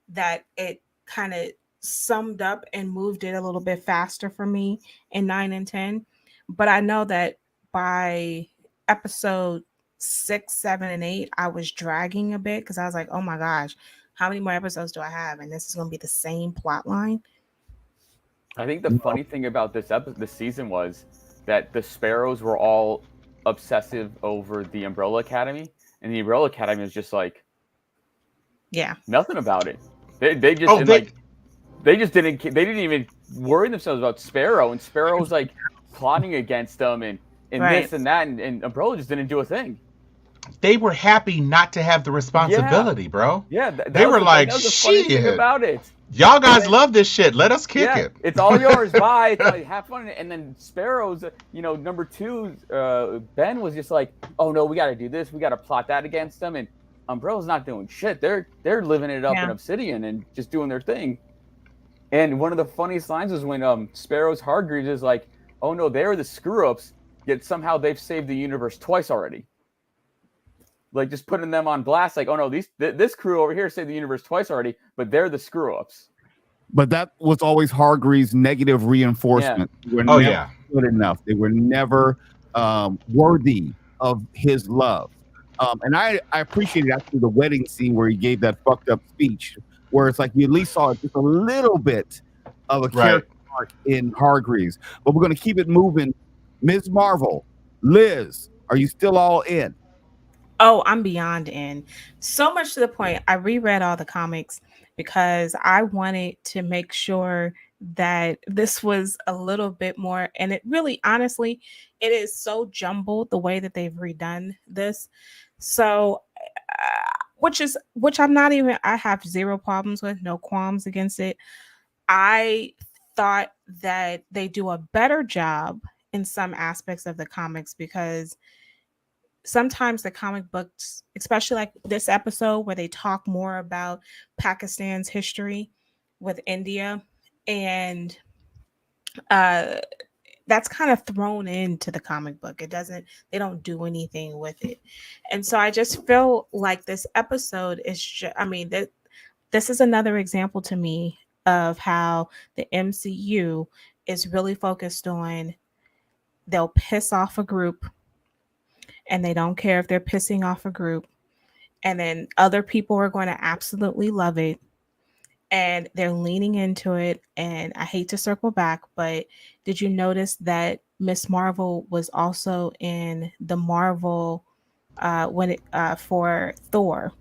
that it kind of summed up and moved it a little bit faster for me in 9 and 10. But I know that by episode 6, 7, and 8, I was dragging a bit because I was like, oh my gosh, how many more episodes do I have? And this is going to be the same plot line. I think the funny thing about this season was that the Sparrows were all obsessive over the Umbrella Academy, and the Umbrella Academy was just like, yeah, nothing about it. They just they didn't even worry themselves about Sparrow, and Sparrow was like plotting against them and this and that, and Umbrella just didn't do a thing. They were happy not to have the responsibility, bro. Yeah, they were like, that was the funny thing about it. Y'all guys love this shit. Let us kick it. It's all yours. Bye. It's like, have fun. And then Sparrow's, number 2, Ben was just like, oh no, we got to do this. We got to plot that against them. And Umbrella's not doing shit. They're living it up in Obsidian and just doing their thing. And one of the funniest lines was when Sparrow's Hargreaves is like, oh no, they're the screw-ups, yet somehow they've saved the universe twice already. Like just putting them on blast, like, oh no, this crew over here saved the universe twice already, but they're the screw-ups. But that was always Hargreaves' negative reinforcement. Yeah. They were never good enough. They were never worthy of his love. And I appreciated actually the wedding scene where he gave that fucked up speech, where it's like you at least saw just a little bit of a character arc in Hargreaves. But we're going to keep it moving. Ms. Marvel, Liz, are you still all in? Oh, I'm beyond in. So much to the point, I reread all the comics because I wanted to make sure that this was a little bit more, and it really, honestly, it is so jumbled the way that they've redone this. So, which I'm not even, I have zero problems with, no qualms against it. I thought that they do a better job in some aspects of the comics because sometimes the comic books, especially like this episode where they talk more about Pakistan's history with India, and that's kind of thrown into the comic book. They don't do anything with it. And so I just feel like this episode is this is another example to me of how the MCU is really focused on, they'll piss off a group and they don't care if they're pissing off a group. And then other people are going to absolutely love it. And they're leaning into it. And I hate to circle back, but did you notice that Miss Marvel was also in the Marvel for Thor?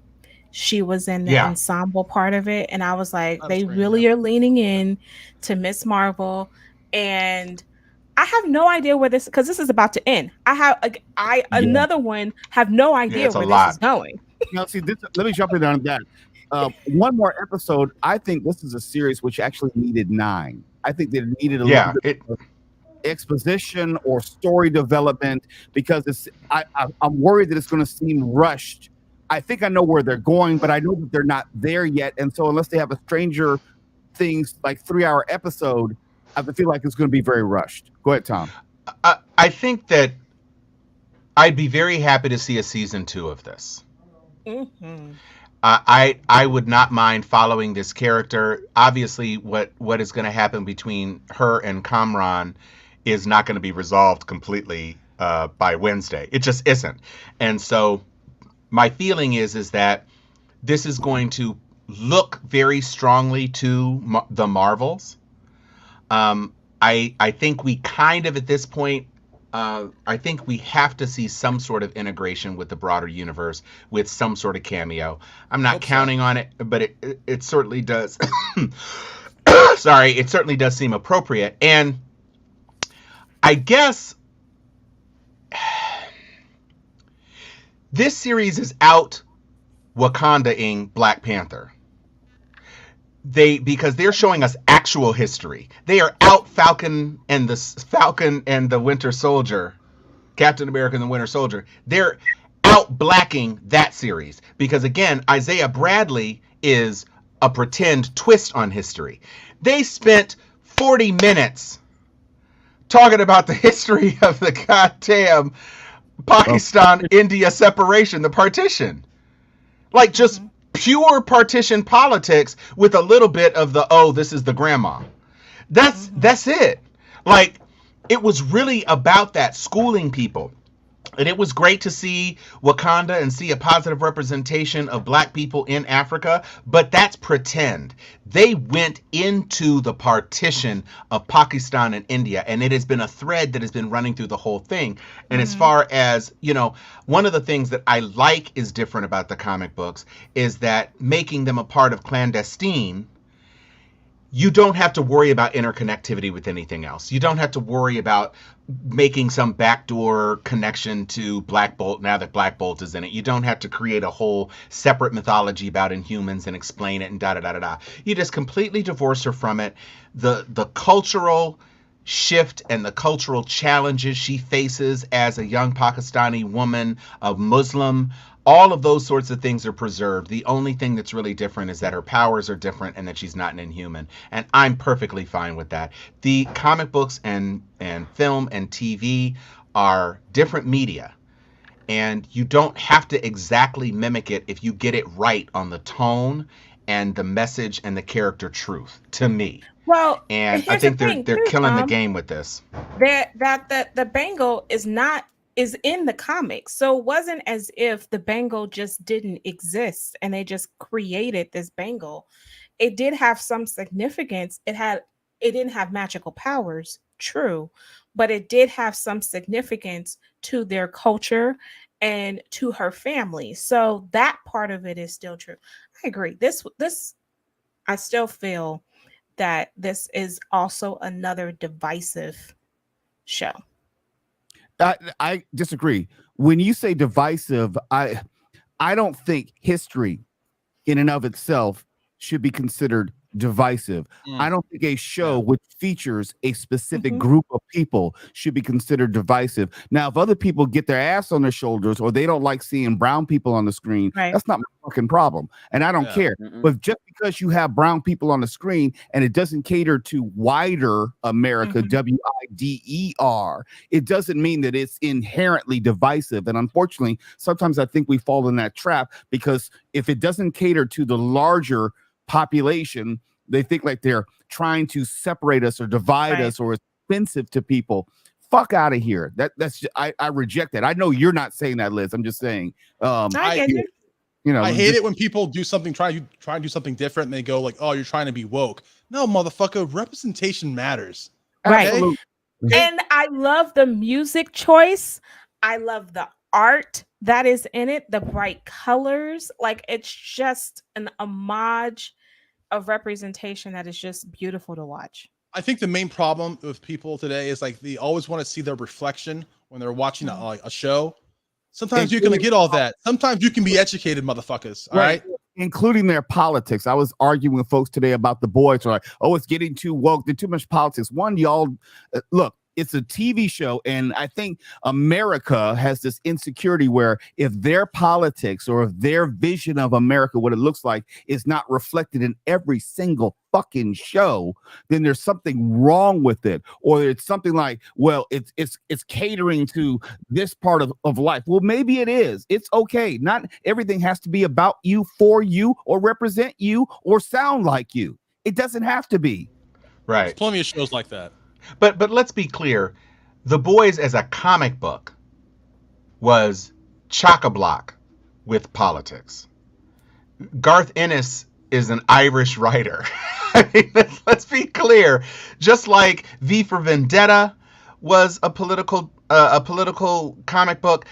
She was in the ensemble part of it. And I was like, they really are leaning in to Miss Marvel. And I have no idea where this, because this is about to end. Another one have no idea where this is going. Now, see, let me jump in on that. One more episode. I think this is a series which actually needed 9. I think they needed a little bit of exposition or story development because I'm worried that it's going to seem rushed. I think I know where they're going, but I know that they're not there yet. And so unless they have a Stranger Things like 3-hour episode, I feel like it's going to be very rushed. Go ahead, Tom. I think that I'd be very happy to see a season 2 of this. Mm-hmm. I would not mind following this character. Obviously, what is going to happen between her and Kamran is not going to be resolved completely by Wednesday. It just isn't. And so my feeling is that this is going to look very strongly to the Marvels. I think we kind of at this point, I think we have to see some sort of integration with the broader universe with some sort of cameo. I'm not counting on it, but it certainly does. Sorry, it certainly does seem appropriate. And I guess this series is out Wakanda-ing Black Panther. Because they're showing us actual history. They are out Falcon and the Winter Soldier, Captain America and the Winter Soldier. They're out blacking that series because again, Isaiah Bradley is a pretend twist on history. They spent 40 minutes talking about the history of the goddamn Pakistan-India separation, the partition. Like just pure partition politics with a little bit of the, oh, this is the grandma. That's it. Like, it was really about that, schooling people. And it was great to see Wakanda and see a positive representation of black people in Africa, but that's pretend. They went into the partition of Pakistan and India, and it has been a thread that has been running through the whole thing. And as far as, you know, one of the things that I like is different about the comic books is that making them a part of clandestine, you don't have to worry about interconnectivity with anything else. You don't have to worry about making some backdoor connection to Black Bolt now that Black Bolt is in it. You don't have to create a whole separate mythology about Inhumans and explain it and da-da-da-da-da. You just completely divorce her from it. The cultural shift and the cultural challenges she faces as a young Pakistani woman, a Muslim, all of those sorts of things are preserved. The only thing that's really different is that her powers are different and that she's not an Inhuman. And I'm perfectly fine with that. The comic books and film and TV are different media. And you don't have to exactly mimic it if you get it right on the tone and the message and the character truth, to me. Well, and I think they're killing the game with this. The bangle is in the comics. So it wasn't as if the bangle just didn't exist and they just created this bangle. It did have some significance. It didn't have magical powers, true, but it did have some significance to their culture and to her family. So that part of it is still true. I agree. This I still feel that this is also another divisive show. I disagree. When you say divisive, I don't think history in and of itself should be considered divisive. I don't think a show which features a specific group of people should be considered divisive. Now, if other people get their ass on their shoulders or they don't like seeing brown people on the screen, that's not my fucking problem. And I don't care. But just because you have brown people on the screen and it doesn't cater to wider America, WIDER, it doesn't mean that it's inherently divisive. And unfortunately, sometimes I think we fall in that trap because if it doesn't cater to the larger population, they think like they're trying to separate us or divide us or it's offensive to people. Fuck out of here. I reject that. I know you're not saying that, Liz. I'm just saying. I hate it when people do something, try to do something different, and they go like, "Oh, you're trying to be woke." No, motherfucker. Representation matters. Right. Okay? And I love the music choice. I love the art that is in it, the bright colors. Like, it's just an homage of representation that is just beautiful to watch. I think the main problem with people today is like they always want to see their reflection when they're watching a show. Sometimes you're going to get all that. Sometimes you can be educated, motherfuckers. All right. Including their politics. I was arguing with folks today about The Boys. Like, oh, it's getting too woke. There's too much politics. One, y'all, look, it's a TV show, and I think America has this insecurity where if their politics or if their vision of America, what it looks like, is not reflected in every single fucking show, then there's something wrong with it. Or it's something like, well, it's catering to this part of life. Well, maybe it is. It's okay. Not everything has to be about you, for you, or represent you, or sound like you. It doesn't have to be. Right. There's plenty of shows like that. But let's be clear. The Boys as a comic book was chock-a-block with politics. Garth Ennis is an Irish writer. I mean, let's be clear. Just like V for Vendetta was a political comic book.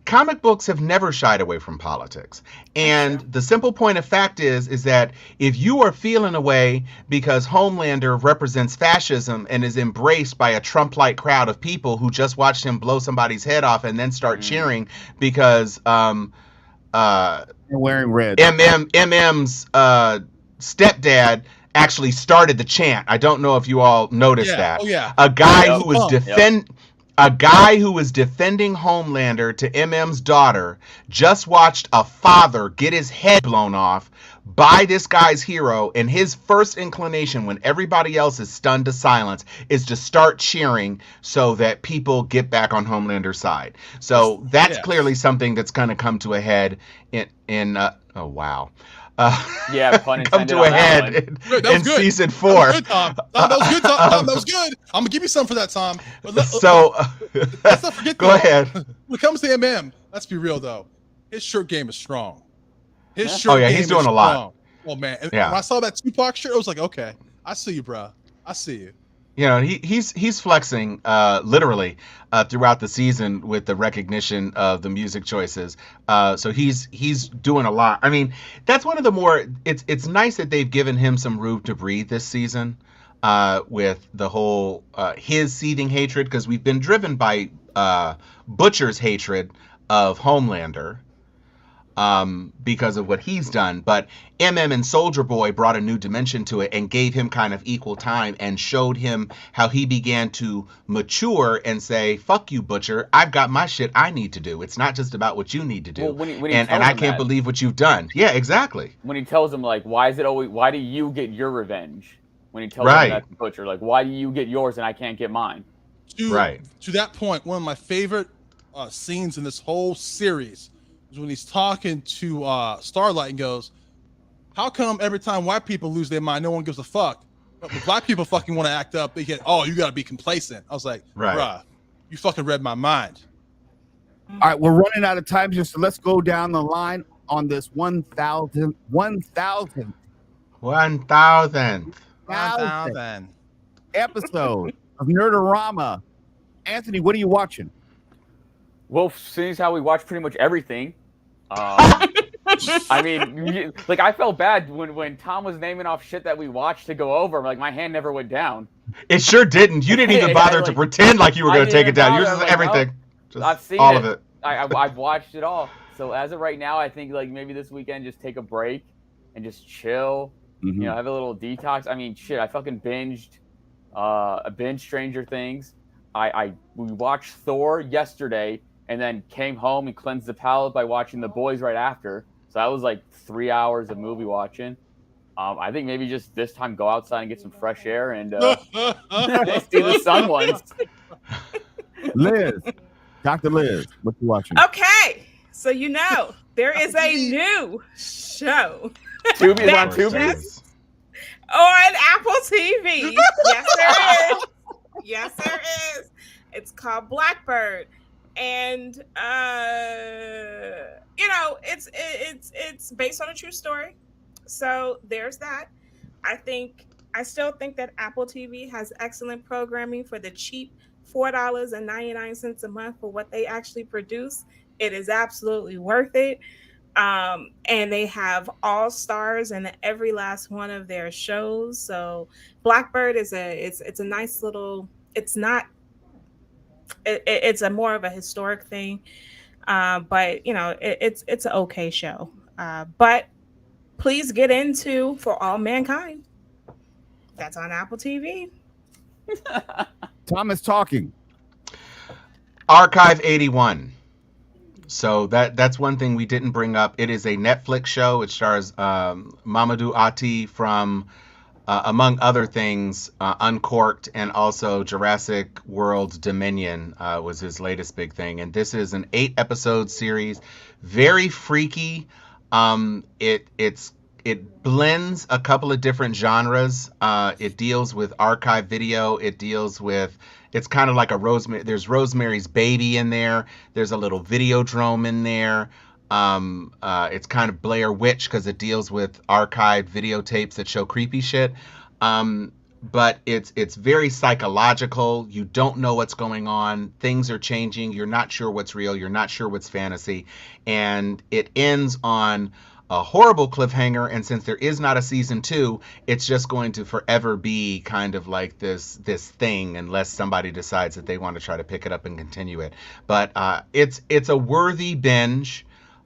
Comic books have never shied away from politics. And the simple point of fact is that if you are feeling a way because Homelander represents fascism and is embraced by a Trump-like crowd of people who just watched him blow somebody's head off and then start cheering because wearing red. MM's stepdad actually started the chant. I don't know if you all noticed that. Oh, yeah. A guy who was defending Homelander to MM's daughter just watched a father get his head blown off by this guy's hero, and his first inclination when everybody else is stunned to silence is to start cheering so that people get back on Homelander's side. So that's clearly something that's going to come to a head in oh wow. Yeah, pun come intended to on a that head one. in, Good, that was in good. season That 4. was good, Tom. Tom, that was good, Tom. That was good. I'm gonna give you some for that, Tom. But So let's not forget. go though, ahead. When it comes to MM, let's be real though. His shirt game is strong. His Yeah. shirt Oh, yeah, game he's doing is a lot. strong. Oh man, and Yeah. when I saw that Tupac shirt, I was like, okay, I see you, bro. I see you. You know, he's flexing literally throughout the season with the recognition of the music choices. So he's doing a lot. I mean, that's one of the more. It's nice that they've given him some room to breathe this season with the whole his seething hatred, because we've been driven by Butcher's hatred of Homelander. Because of what he's done, but MM and Soldier Boy brought a new dimension to it and gave him kind of equal time and showed him how he began to mature and say, fuck you, Butcher, I've got my shit I need to do. It's not just about what you need to do. Well, when he and tells I him can't that, believe what you've done. Yeah, exactly. when he tells him, like, why do you get your revenge? When he tells Right. him that to Butcher, like, why do you get yours and I can't get mine? Right. To that point, one of my favorite scenes in this whole series is when he's talking to Starlight and goes, how come every time white people lose their mind, no one gives a fuck? But when black people fucking want to act up, they get, oh, you got to be complacent. I was like, Right. bruh, you fucking read my mind. All right, we're running out of time here, so let's go down the line on this 1,000th 1,000. episode of Nerd-O-Rama. Anthony, what are you watching? Well, seeing as how we watch pretty much everything, I mean, like, I felt bad when Tom was naming off shit that we watched to go over. Like, my hand never went down. It sure didn't. You didn't even bother to pretend like you were going to take it down. Yours is like, everything. No, Just I've seen all it. of it. I've watched it all. So as of right now, I think like maybe this weekend just take a break and just chill. Mm-hmm. You know, have a little detox. I mean, shit, I fucking binged Stranger Things. We watched Thor yesterday and then came home and cleansed the palate by watching The Boys right after. So that was like 3 hours of movie watching. I think maybe just this time go outside and get some fresh air and see the sun once. Liz, Dr. Liz, what you watching? Okay, so you know there is a new show Tubi is on That Tubi. just- on Apple TV. Yes, there is. Yes, there is. It's called Blackbird, and you know, it's based on a true story. So there's that. I still think that Apple TV has excellent programming for the cheap $4.99 a month for what they actually produce. It is absolutely worth it. And they have all stars in every last one of their shows. So Blackbird is it's a nice little, it's a more of a historic thing. But you know, it's an okay show. But please get into For All Mankind. That's on Apple TV. Thomas talking. Archive 81. So that's one thing we didn't bring up. It is a Netflix show. It stars Mamadou Ati from, among other things, Uncorked, and also Jurassic World Dominion was his latest big thing. And this is an 8-episode series, very freaky. It blends a couple of different genres. It deals with archive video. It deals with, it's kind of like there's Rosemary's Baby in there. There's a little Videodrome in there. It's kind of Blair Witch because it deals with archived videotapes that show creepy shit. But it's very psychological. You don't know what's going on. Things are changing. You're not sure what's real. You're not sure what's fantasy. And it ends on a horrible cliffhanger, and since there is not a season 2, it's just going to forever be kind of like this thing unless somebody decides that they want to try to pick it up and continue it. But it's a worthy binge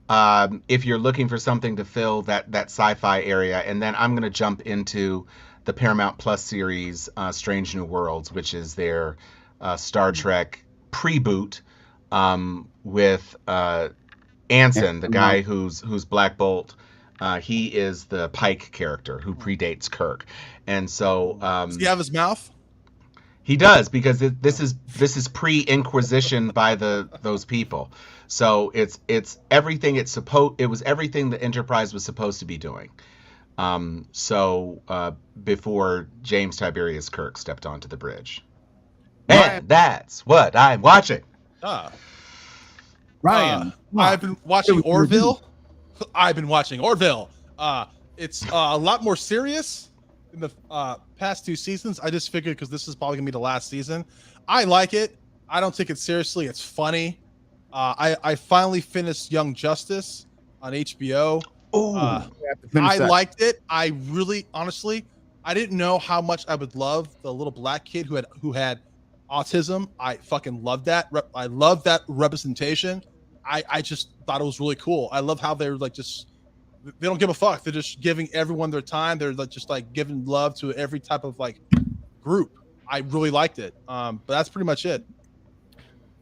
if you're looking for something to fill that sci-fi area. And then I'm going to jump into the Paramount Plus series Strange New Worlds, which is their Star Trek pre-boot with Anson, the guy who's Black Bolt. He is the Pike character who predates Kirk. And so does he have his mouth? He does, because this is pre-Inquisition by those people. So it was everything the Enterprise was supposed to be doing. Before James Tiberius Kirk stepped onto the bridge. And that's what I'm watching. Ryan, I've been watching Orville. It's a lot more serious in the past 2 seasons. I just figured because this is probably gonna be the last season. I like it. I don't take it seriously. It's funny. I finally finished Young Justice on HBO. I liked it. I really, honestly, I didn't know how much I would love the little black kid who had autism. I fucking loved that. I love that representation. I just thought it was really cool. I love how they're like they don't give a fuck. They're just giving everyone their time. They're just like giving love to every type of like group. I really liked it. But that's pretty much it.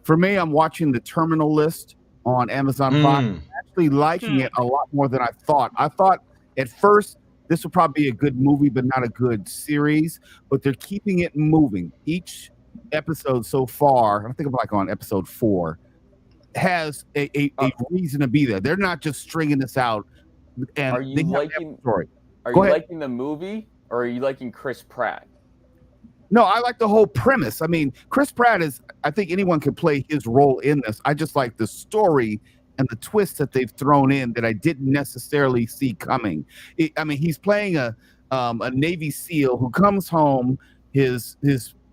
For me, I'm watching The Terminal List on Amazon Prime. I'm actually liking it a lot more than I thought. I thought at first this would probably be a good movie, but not a good series. But they're keeping it moving. Each episode so far, I think I'm like on episode 4, has a reason to be there. They're not just stringing this out. And are you liking the movie, or are you liking Chris Pratt? No, I like the whole premise. I mean, Chris Pratt I think anyone can play his role in this. I just like the story and the twists that they've thrown in that I didn't necessarily see coming. He's playing a Navy SEAL who comes home, his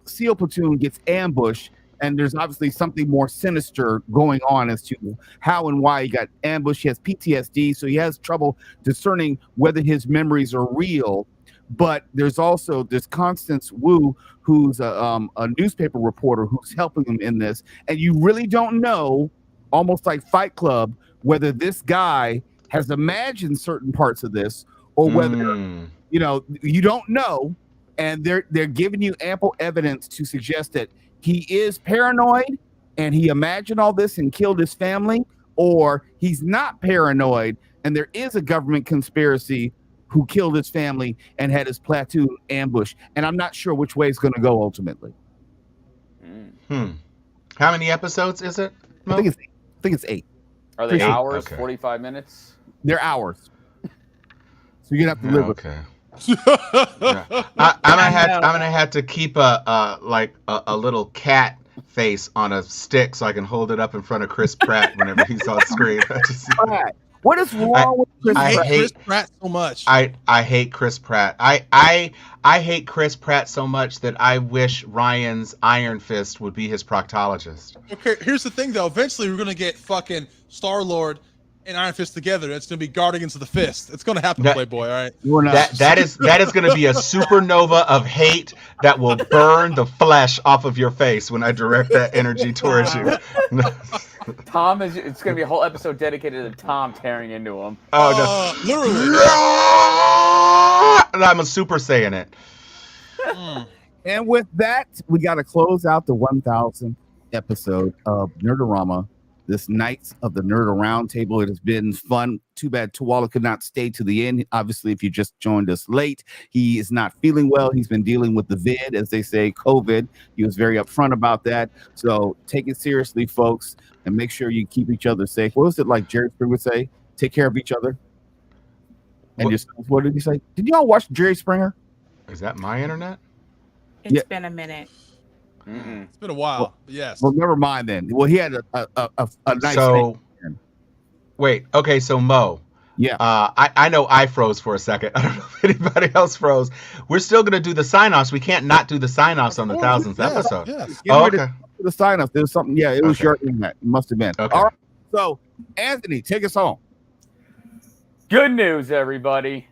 SEAL platoon gets ambushed, and there's obviously something more sinister going on as to how and why he got ambushed. He has PTSD, so he has trouble discerning whether his memories are real. But there's also this Constance Wu, who's a newspaper reporter who's helping him in this. And you really don't know, almost like Fight Club, whether this guy has imagined certain parts of this or whether, you don't know. And they're giving you ample evidence to suggest that he is paranoid and he imagined all this and killed his family, or he's not paranoid and there is a government conspiracy who killed his family and had his platoon ambushed. And I'm not sure which way it's going to go ultimately. How many episodes is it, Mo? I think it's 8. Are they hours? Okay. 45 minutes? They're hours. So you're gonna have to live with it. I'm gonna have to keep a little cat face on a stick so I can hold it up in front of Chris Pratt whenever he's on screen. What is wrong with Chris Pratt? I hate Chris Pratt so much. I hate Chris Pratt. I hate Chris Pratt so much that I wish Ryan's Iron Fist would be his proctologist. Okay, here's the thing though. Eventually we're gonna get fucking Star-Lord and Iron Fist together. It's gonna be Guardians of the Fist. It's gonna happen, Playboy. All right. That is gonna be a supernova of hate that will burn the flesh off of your face when I direct that energy towards you. It's gonna be a whole episode dedicated to Tom tearing into him. Oh no! Literally. I'm a Super Saiyan it. And with that, we got to close out the 1000th episode of Nerd-O-Rama. This Nights of the Nerd-O-Roundtable. It has been fun. Too bad Tuwala could not stay to the end. Obviously, if you just joined us late, he is not feeling well. He's been dealing with the vid, as they say, COVID. He was very upfront about that. So take it seriously, folks, and make sure you keep each other safe. What was it like Jerry Springer would say? Take care of each other. And what did he say? Did y'all watch Jerry Springer? Is that my internet? It's been a minute. It's been a while. Yes. Well, never mind then. Well, he had a nice. So wait. Okay. So Mo. Yeah. I know I froze for a second. I don't know if anybody else froze. We're still gonna do the sign-offs. We can't not do the sign-offs on the 1000th episode. Yes. Okay. The sign-offs. There's something. Yeah, it was your internet. It must have been. Okay. All right. So, Anthony, take us home. Good news, everybody.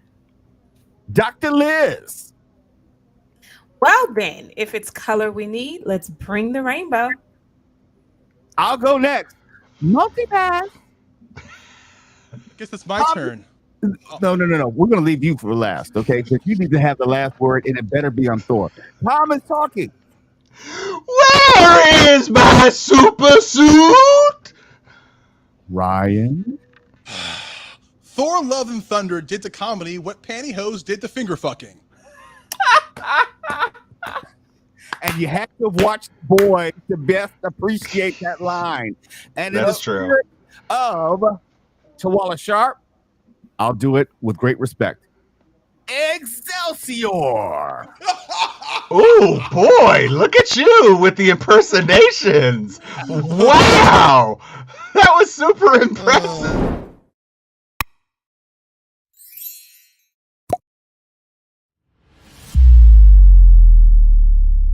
Dr. Liz. Well, then, if it's color we need, let's bring the rainbow. I'll go next. Multipass. I guess it's my turn. No. We're going to leave you for last, okay? Because you need to have the last word, and it better be on Thor. Tom is talking. Where is my super suit? Ryan. Thor Love and Thunder did the comedy what Pantyhose did the finger fucking. and you have to watch the boy to best appreciate that line. And in the That's true. spirit of Tawala Sharp, I'll do it with great respect. Excelsior! Ooh, boy, look at you with the impersonations. Wow. That was super impressive.